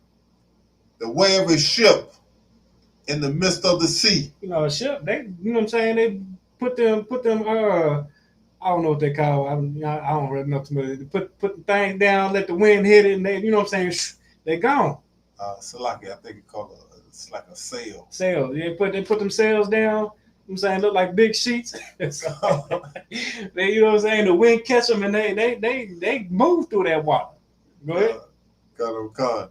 The way of a ship in the midst of the sea. You know, a ship. They, you know what I'm saying? They put them. I don't know what they call. I don't really know too much. They put the thing down, let the wind hit it, and they, you know what I'm saying? They gone. Salaki, I think it's like a sail. Sails. Yeah, they put them sails down. I'm saying look like big sheets. So, they, you know what I'm saying? The wind catch them and they move through that water. Go ahead. Con.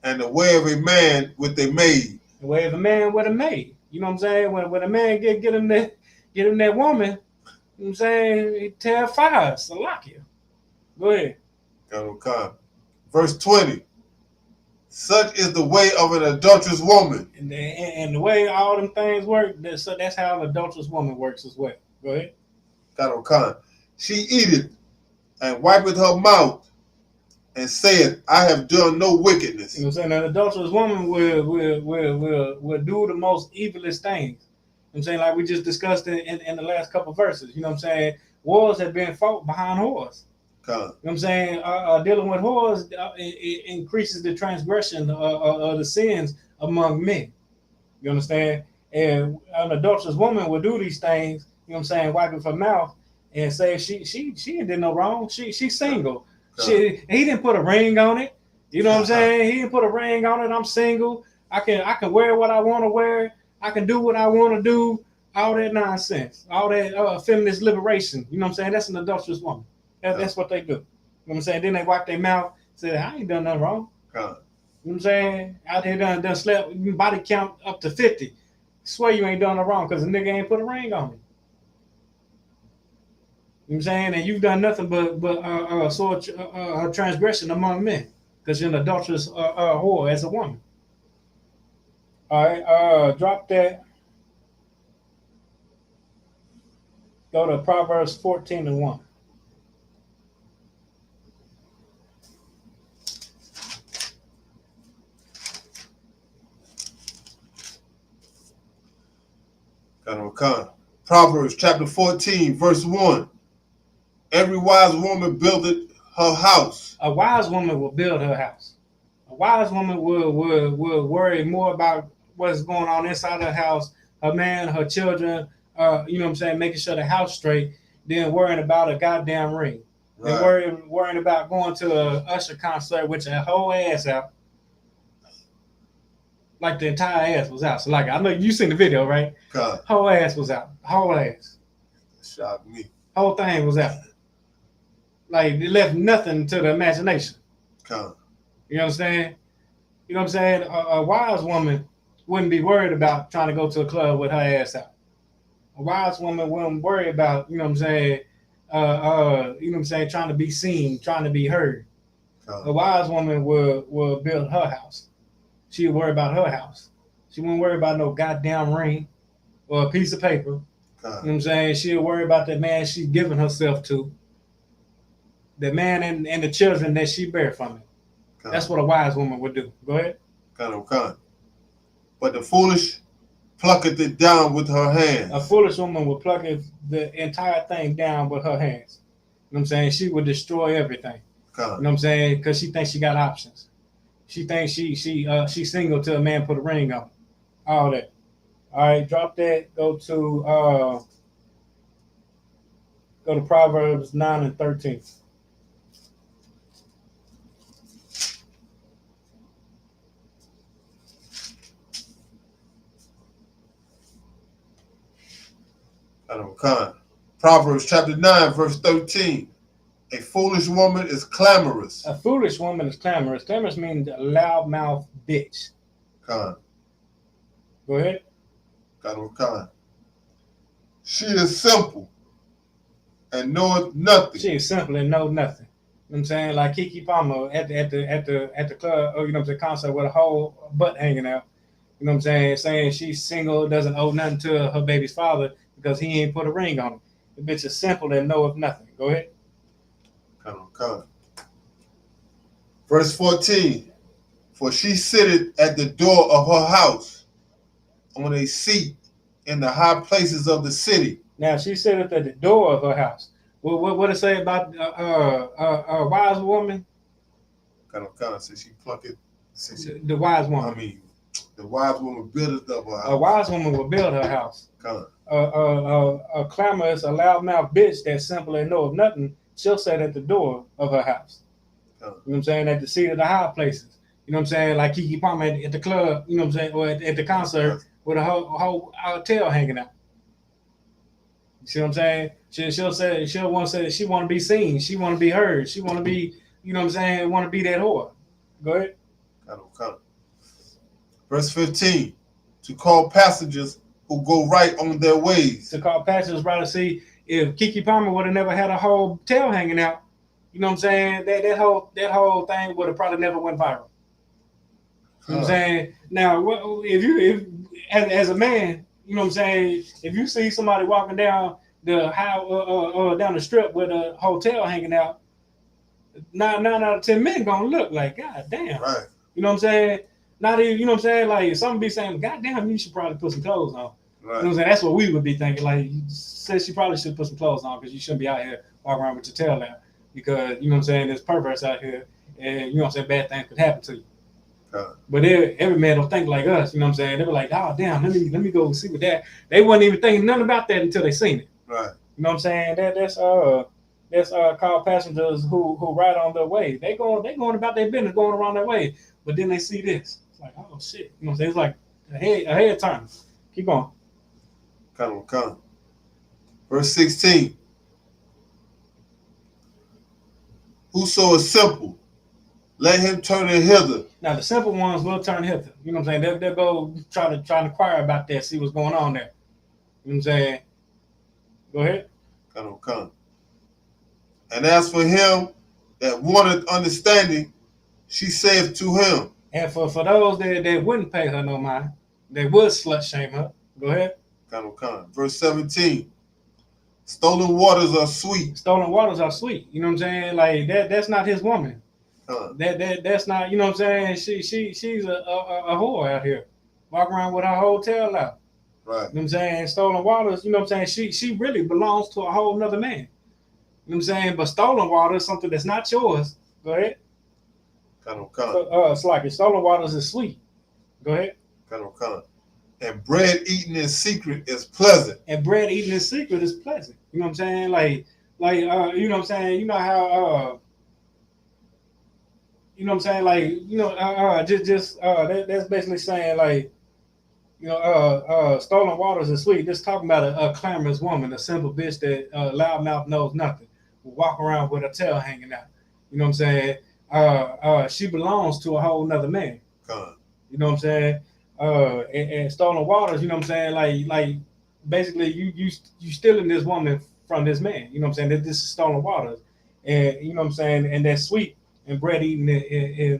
And the way of a man with a maid. The way of a man with a maid. You know what I'm saying? When a man get him that woman, you know what I'm saying, he terrifies. Salakia. Go ahead. Con. Verse 20. Such is the way of an adulterous woman. And the way all them things work, that's how an adulterous woman works as well. Go ahead. Con. She eateth and wipeth her mouth and saith, I have done no wickedness. You know what I'm saying? An adulterous woman will do the most evilest things. You know what I'm saying, like we just discussed in the last couple of verses. You know what I'm saying? Wars have been fought behind whores. You know what I'm saying? Dealing with whores it increases the transgression of the sins among men. You understand? And an adulterous woman will do these things, you know what I'm saying, wiping her mouth, and say she ain't did no wrong. She's single. He didn't put a ring on it. You know what I'm saying? He didn't put a ring on it. I'm single. I can wear what I want to wear. I can do what I want to do. All that nonsense. All that feminist liberation. You know what I'm saying? That's an adulterous woman. That's what they do. You know what I'm saying? Then they wipe their mouth. Say I ain't done nothing wrong. You know what I'm saying? Out here done slept. Body count up to 50. Swear you ain't done nothing wrong because the nigga ain't put a ring on me. You know what I'm saying? And you've done nothing but sort of transgression among men because you're an adulterous whore as a woman. All right, drop that. Go to Proverbs 14:1. Proverbs chapter 14, verse 1. Every wise woman buildeth her house. A wise woman will build her house. A wise woman will worry more about what's going on inside her house, her man, her children, you know what I'm saying, making sure the house straight, than worrying about a goddamn ring. Right. And worrying about going to a Usher concert with your whole ass out. Like the entire ass was out. So like I know you seen the video, right? God. Whole ass was out. Whole ass. Shocked me. Whole thing was out. Like it left nothing to the imagination. God. You know what I'm saying? You know what I'm saying? A wise woman wouldn't be worried about trying to go to a club with her ass out. A wise woman wouldn't worry about, you know what I'm saying, you know what I'm saying, trying to be seen, trying to be heard. A wise woman will build her house. She would worry about her house. She wouldn't worry about no goddamn ring or a piece of paper. You know what I'm saying? She'll worry about the man she's giving herself to. The man and the children that she bear from it. That's what a wise woman would do. Go ahead. But the foolish plucketh it down with her hands. A foolish woman will pluck the entire thing down with her hands. You know what I'm saying? She would destroy everything. You know what I'm saying? Because she thinks she got options. She thinks she's single till a man put a ring on. All that. All right, drop that. Go to Proverbs 9:13. Proverbs chapter 9, verse 13. A foolish woman is clamorous. A foolish woman is clamorous. Clamorous means a loudmouth bitch. Go ahead. She is simple and knoweth nothing. She is simple and know nothing. You know what I'm saying? Like Keke Palmer at the club, or you know what I'm saying, concert with a whole butt hanging out. You know what I'm saying she's single, doesn't owe nothing to her baby's father because he ain't put a ring on her. The bitch is simple and knoweth nothing. Go ahead. Verse 14. For she sitteth at the door of her house on a seat in the high places of the city. Now she sitteth at the door of her house. What it say about a wise woman? So she plucketh. The wise woman. I mean, the wise woman buildeth up her house. A wise woman will build her house. A clamorous, a loudmouth bitch that's simple and know of nothing, she'll sit at the door of her house. You know what I'm saying? At the seat of the high places. You know what I'm saying? Like Keke Palmer at the club, you know what I'm saying? Or at the concert with a whole tail hanging out. You see what I'm saying? She'll want to say that she want to be seen. She want to be heard. She want to be, you know what I'm saying, want to be that whore. Go ahead. Verse 15. To call passengers who go right on their ways. To call passengers right to see if Keke Palmer would have never had a whole tail hanging out. You know what I'm saying? That whole thing would have probably never went viral. You know what I'm saying? Now, if as a man, you know what I'm saying, if you see somebody walking down the down the strip with a hotel hanging out, 9 out of 10 men gonna look like, God damn. Right. You know what I'm saying? Not even, you know what I'm saying? Like some be saying, God damn, you should probably put some clothes on. Right. You know what I'm saying? That's what we would be thinking. Like you said, she probably should put some clothes on because you shouldn't be out here walking around with your tail out. Because you know what I'm saying, there's perverts out here, and you know what I'm saying, bad things could happen to you. But every man don't think like us, you know what I'm saying? They were like, oh damn, let me go see what that. They wasn't even thinking nothing about that until they seen it. Right. You know You know what I'm saying? That's called passengers who ride on their way. They going about their business, going around their way. But then they see this. It's like, oh shit. You know what I'm saying? It's like a head turn. Keep going. Come. Verse 16. Whoso is simple, let him turn it hither. Now the simple ones will turn hither. You know what I'm saying? They'll go try to inquire about that, see what's going on there. You know what I'm saying? Go ahead. Come. And as for him that wanted understanding, she saith to him. And for those that wouldn't pay her no mind, they would slut shame her. Go ahead. Come. Verse 17. Stolen waters are sweet. Stolen waters are sweet. You know what I'm saying? Like that's not his woman. That's not, you know what I'm saying? She's a whore out here. Walking around with her whole tail out. Right. You know what I'm saying? Stolen waters, you know what I'm saying? She really belongs to a whole nother man. You know what I'm saying? But stolen water is something that's not yours. Go ahead. Come. It's like stolen waters is sweet. Go ahead. Come. And bread eaten in secret is pleasant. And bread eaten in secret is pleasant. You know what I'm saying? Like you know what I'm saying? You know how you know what I'm saying? Like, you know, that's basically saying like, you know, stolen waters is sweet. Just talking about a clamorous woman, a simple bitch that loudmouth knows nothing, will walk around with her tail hanging out. You know what I'm saying? She belongs to a whole nother man. You know what I'm saying? And stolen waters, you know what I'm saying? Like basically you stealing this woman from this man. You know what I'm saying? That this is stolen waters, and you know what I'm saying? And that's sweet. And bread eaten in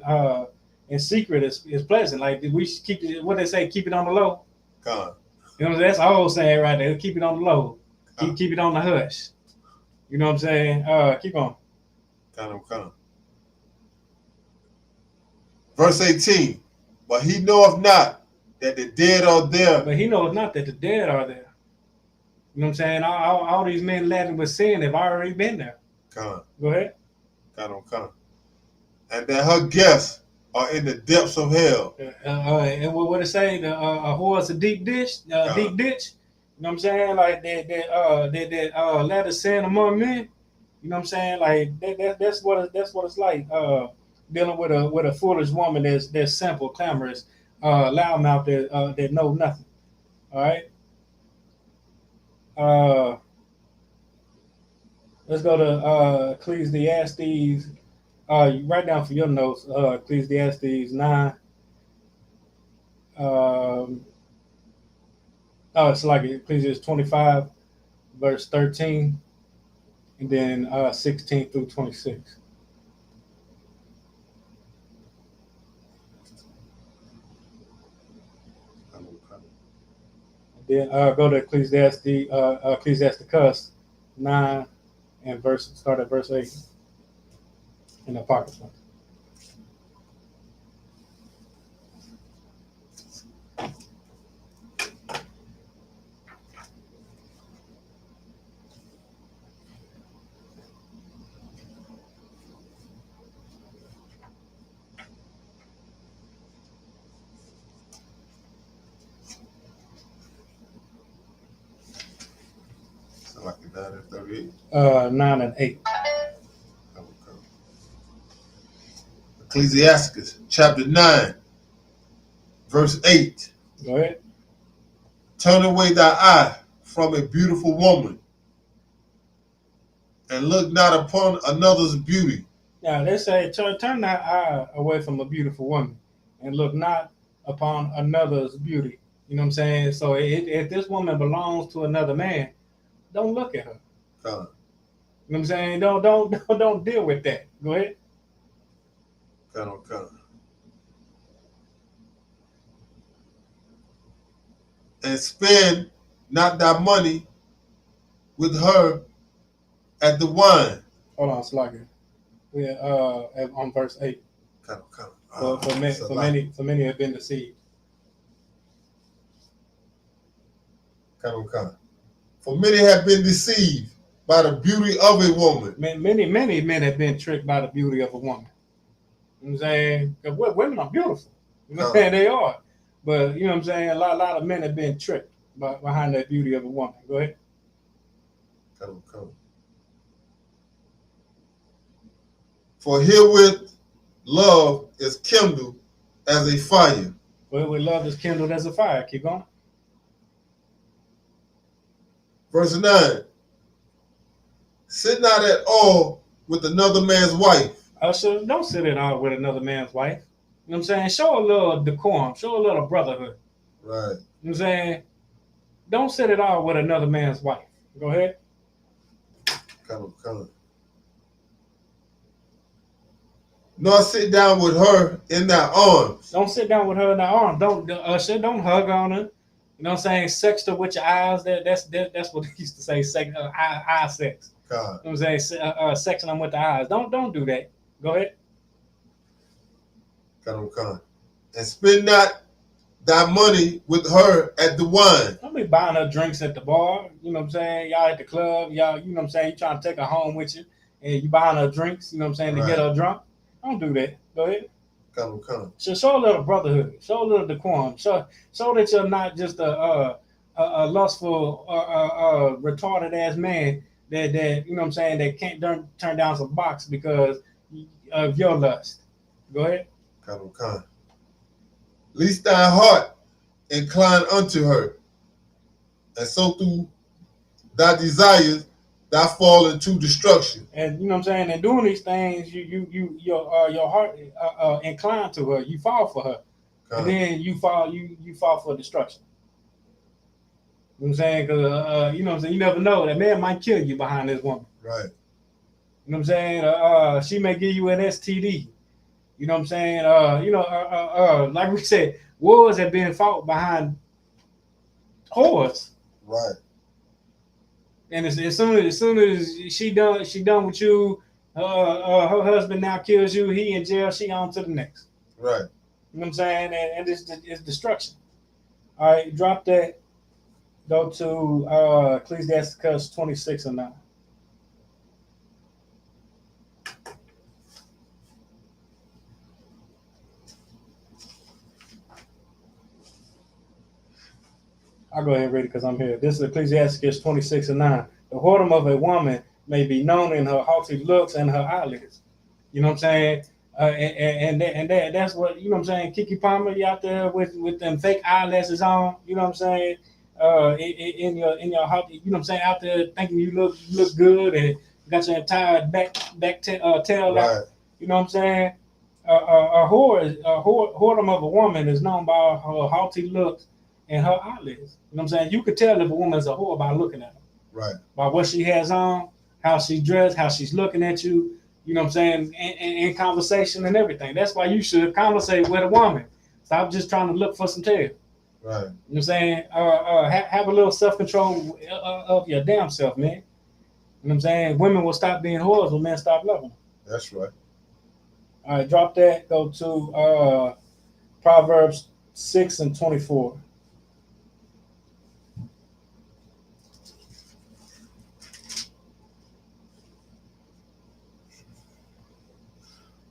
secret is pleasant. Like we should keep it. What they say, keep it on the low. You know, that's all saying right there. Keep it on the low. Keep it on the hush. You know what I'm saying? Keep on. Come. Verse 18. But he knoweth not that the dead are there. But he knows not that the dead are there. You know what I'm saying? All these men laden with sin have already been there. Go ahead. Come. And that her guests are in the depths of hell. And what it say? A whore is a deep ditch. Deep ditch. You know what I'm saying? Like that ladder sin among men. You know what I'm saying? Like that's what it's like. Dealing with a foolish woman that's simple, clamorous, loudmouth that know nothing. All right. Let's go to Ecclesiastes. You write down for your notes. Ecclesiastes 9. It's like Ecclesiastes 25, verse 13, and then 16 through 26. Then go to Ecclesiasticus 9 and start at verse 8 in the pocket one. Like 9 and 38. 9 and 8. Ecclesiasticus chapter 9, verse 8. Go ahead. Turn away thy eye from a beautiful woman, and look not upon another's beauty. Now they say turn thy eye away from a beautiful woman, and look not upon another's beauty. You know what I'm saying? So if this woman belongs to another man, don't look at her. You know what I'm saying? Don't deal with that. Go ahead. And spend not thy money with her at the wine. Hold on, Slugger. We're on verse 8. For many have been deceived. For many have been deceived by the beauty of a woman. Many men have been tricked by the beauty of a woman. You know what I'm saying? Because women are beautiful. You know what I'm saying? They are. But you know what I'm saying? A lot of men have been tricked behind that beauty of a woman. Go ahead. Come. For herewith love is kindled as a fire. With love is kindled as a fire. Keep going. Verse 9. Sit not at all with another man's wife. So don't sit at all with another man's wife. You know what I'm saying? Show a little decorum. Show a little brotherhood. Right. You know what I'm saying? Don't sit at all with another man's wife. Go ahead. Come. Nor sit down with her in thy arms. Don't sit down with her in the arms. Don't hug on her. You know what I'm saying? Sex her with your eyes. That's what they used to say. Sex, eye sex. God. You know what I'm saying? Sexing them with the eyes. Don't do that. Go ahead. Come. And spend not thy money with her at the wine. Don't be buying her drinks at the bar. You know what I'm saying? Y'all at the club. Y'all, you know what I'm saying? You trying to take her home with you, and you buying her drinks. You know what I'm saying? To get her drunk. Don't do that. Go ahead. Come. So show a little brotherhood. Show a little decorum. Show that you're not just a lustful, retarded ass man that you know what I'm saying, that can't turn down some box because of your lust. Go ahead. Come. Least thy heart incline unto her, and so through thy desires thou fall into destruction. And you know what I'm saying. And doing these things, your heart inclined to her. You fall for her, and then you fall for destruction. You know what I'm saying? Because you know what I'm saying. You never know, that man might kill you behind this woman. Right. You know what I'm saying? She may give you an STD. You know what I'm saying? Like we said, wars have been fought behind whores. Right. And as soon as she done with you, her husband now kills you. He in jail. She on to the next. Right. You know what I'm saying? And it's destruction. All right, drop that. Go to Ecclesiastes 26 and 9. I'll go ahead and read it because I'm here. This is Ecclesiastes 26 and 9. The whoredom of a woman may be known in her haughty looks and her eyelids. You know what I'm saying? That's what, you know what I'm saying? Kiki Palmer, you out there with them fake eyelashes on, you know what I'm saying? In your haughty, you know what I'm saying? Out there thinking you look good and got your entire tail out. You know what I'm saying? Whoredom of a woman is known by her haughty looks and her eyelids. You know what I'm saying? You could tell if a woman's a whore by looking at her. Right. By what she has on, how she's dressed, how she's looking at you, you know what I'm saying, in conversation and everything. That's why you should conversate with a woman. Stop just trying to look for some tail. Right. You know what I'm saying? Have a little self-control of your damn self, man. You know what I'm saying? Women will stop being whores when men stop loving them. That's right. All right, drop that. Go to Proverbs 6 and 24.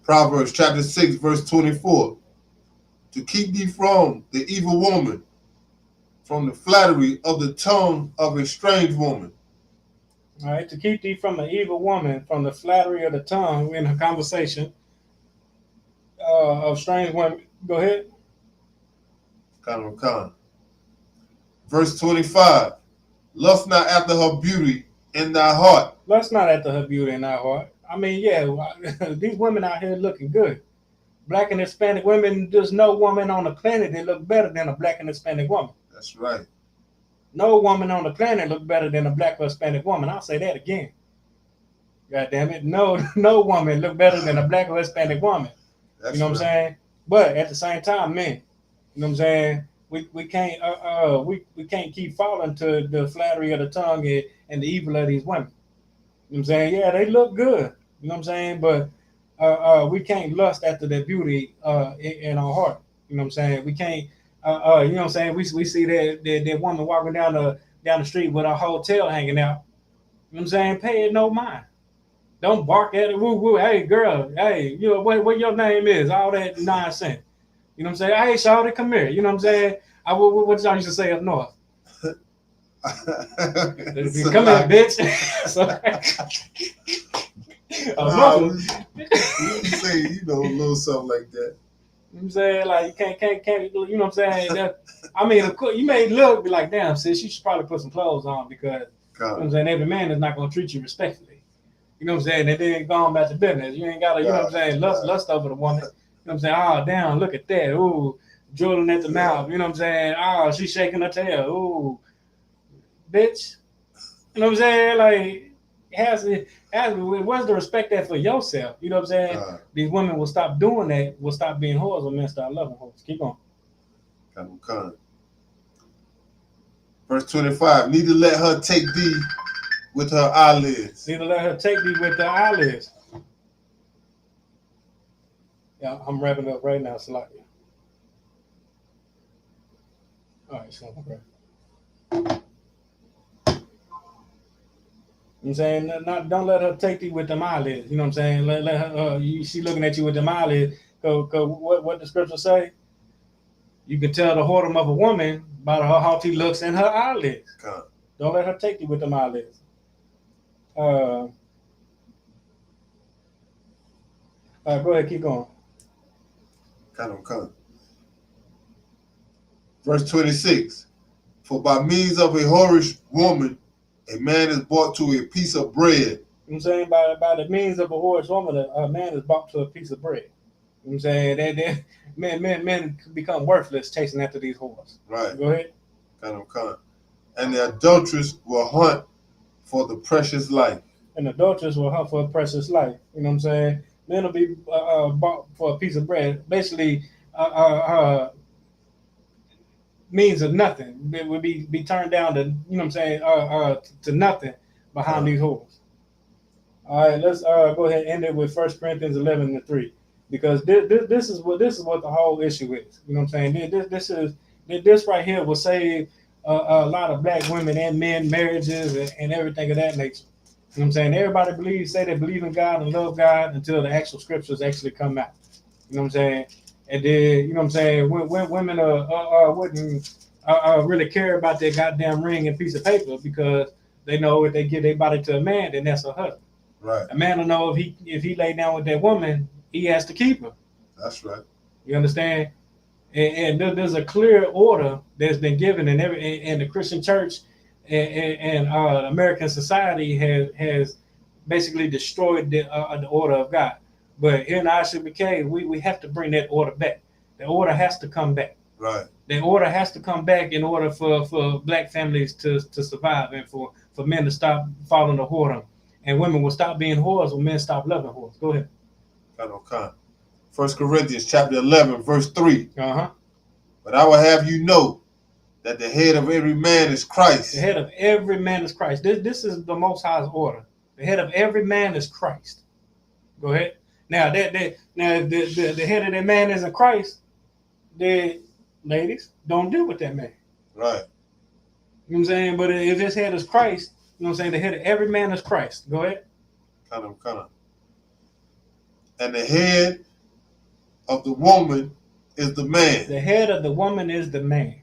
Proverbs chapter 6, verse 24. To keep thee from the evil woman, from the flattery of the tongue of a strange woman. All right, to keep thee from the evil woman, from the flattery of the tongue in her conversation of strange women. Go ahead. Verse 25. Lust not after her beauty in thy heart. Lust not after her beauty in thy heart. I mean, yeah, these women out here looking good. Black and Hispanic women, there's no woman on the planet that look better than a black and Hispanic woman. That's right. No woman on the planet look better than a black or Hispanic woman. I'll say that again. God damn it. No woman look better than a black or Hispanic woman. That's you know what I'm saying? But at the same time, men, you know what I'm saying? We can't we can't keep falling to the flattery of the tongue and the evil of these women. You know what I'm saying? Yeah, they look good. You know what I'm saying? But we can't lust after their beauty in our heart. You know what I'm saying? We can't. You know what I'm saying? We see that woman walking down the street with her whole tail hanging out. You know what I'm saying? Pay it no mind. Don't bark at it. Woo woo. Hey girl. Hey, you know what your name is? All that nonsense. You know what I'm saying? Hey, shawty, come here. You know what I'm saying? What y'all used to say up north? Come here, bitch. So, Nah, we say, you know, a little something like that. You know what I'm saying? Like, you can't, you know what I'm saying? I mean, of course, you may look, be like, damn, sis, you should probably put some clothes on because, you know what I'm saying, every man is not going to treat you respectfully. You know what I'm saying? And then go on back to business. You ain't got to, you know what I'm saying, lust over the woman. You know what I'm saying? Oh, damn, look at that. Ooh, drooling at the mouth. You know what I'm saying? Oh, she's shaking her tail. Ooh, bitch. You know what I'm saying? Like, where's the respect that for yourself? You know what I'm saying? These women will stop doing that, will stop being whores when men start loving whores. Keep on. Verse 25, need to let her take thee with her eyelids. Need to let her take thee with her eyelids. Yeah, I'm wrapping up right now, Salakia. All right, so okay. You know what I'm saying? Don't let her take thee with them eyelids. You know what I'm saying? Let her, she looking at you with them eyelids. Cause what the scripture say? You can tell the whoredom of a woman by her haughty looks and her eyelids. Don't let her take thee with them eyelids. Go ahead, keep going. Verse 26, for by means of a whorish woman, a man is brought to a piece of bread. You know what I'm saying? By the means of a whorish woman, a man is brought to a piece of bread. You know what I'm saying? Men become worthless chasing after these whores. Right. Go ahead. And the adulteress will hunt for the precious life. And the adulteress will hunt for a precious life. You know what I'm saying? Men will be bought for a piece of bread. Basically, means of nothing. It would be turned down to, you know what I'm saying, to nothing behind these whores. All right, let's go ahead and end it with 1 Corinthians 11:3, because this is what the whole issue is. You know what I'm saying? This right here will save a lot of black women and men marriages and everything of that nature. You know what I'm saying? Everybody say they believe in God and love God until the actual scriptures actually come out. You know what I'm saying? And then, you know what I'm saying, when women wouldn't really care about their goddamn ring and piece of paper, because they know if they give their body to a man, then that's a husband. Right. A man will know if he lay down with that woman, he has to keep her. That's right. You understand? And there's a clear order that's been given in the Christian church and American society has basically destroyed the order of God. But here in ISUPK, we have to bring that order back. The order has to come back. Right. The order has to come back in order for black families to survive and for men to stop following the whoredom. And women will stop being whores when men stop loving whores. Go ahead. 1 Corinthians chapter 11, verse 3. Uh-huh. But I will have you know that the head of every man is Christ. The head of every man is Christ. This is the Most High's order. The head of every man is Christ. Go ahead. Now, the head of that man isn't Christ. The ladies don't deal with that man. Right. You know what I'm saying? But if his head is Christ, you know what I'm saying? The head of every man is Christ. Go ahead. Kind of. And the head of the woman is the man. The head of the woman is the man.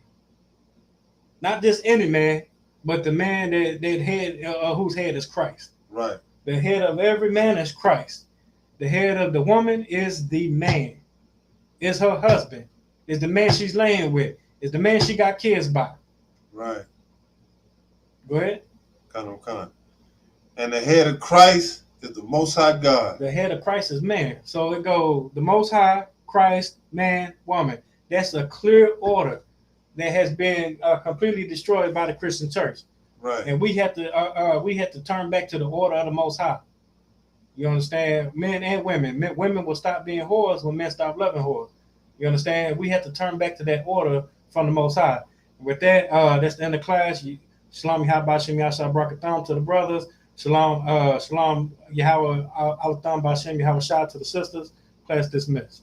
Not just any man, but the man that head whose head is Christ. Right. The head of every man is Christ. The head of the woman is the man. Is her husband. Is the man she's laying with. Is the man she got kids by. Right. Go ahead. Kind of. And the head of Christ is the Most High God. The head of Christ is man. So it goes the Most High, Christ, man, woman. That's a clear order that has been completely destroyed by the Christian church. Right. And we have to turn back to the order of the Most High. You understand? Men and women. Women will stop being whores when men stop loving whores. You understand? We have to turn back to that order from the Most High. With that, that's the end of class. Shalom Yahabashim Yashar Brakatham to the brothers. Shalom Yahweh Alatham Bashem Yahweh Shah to the sisters. Class dismissed.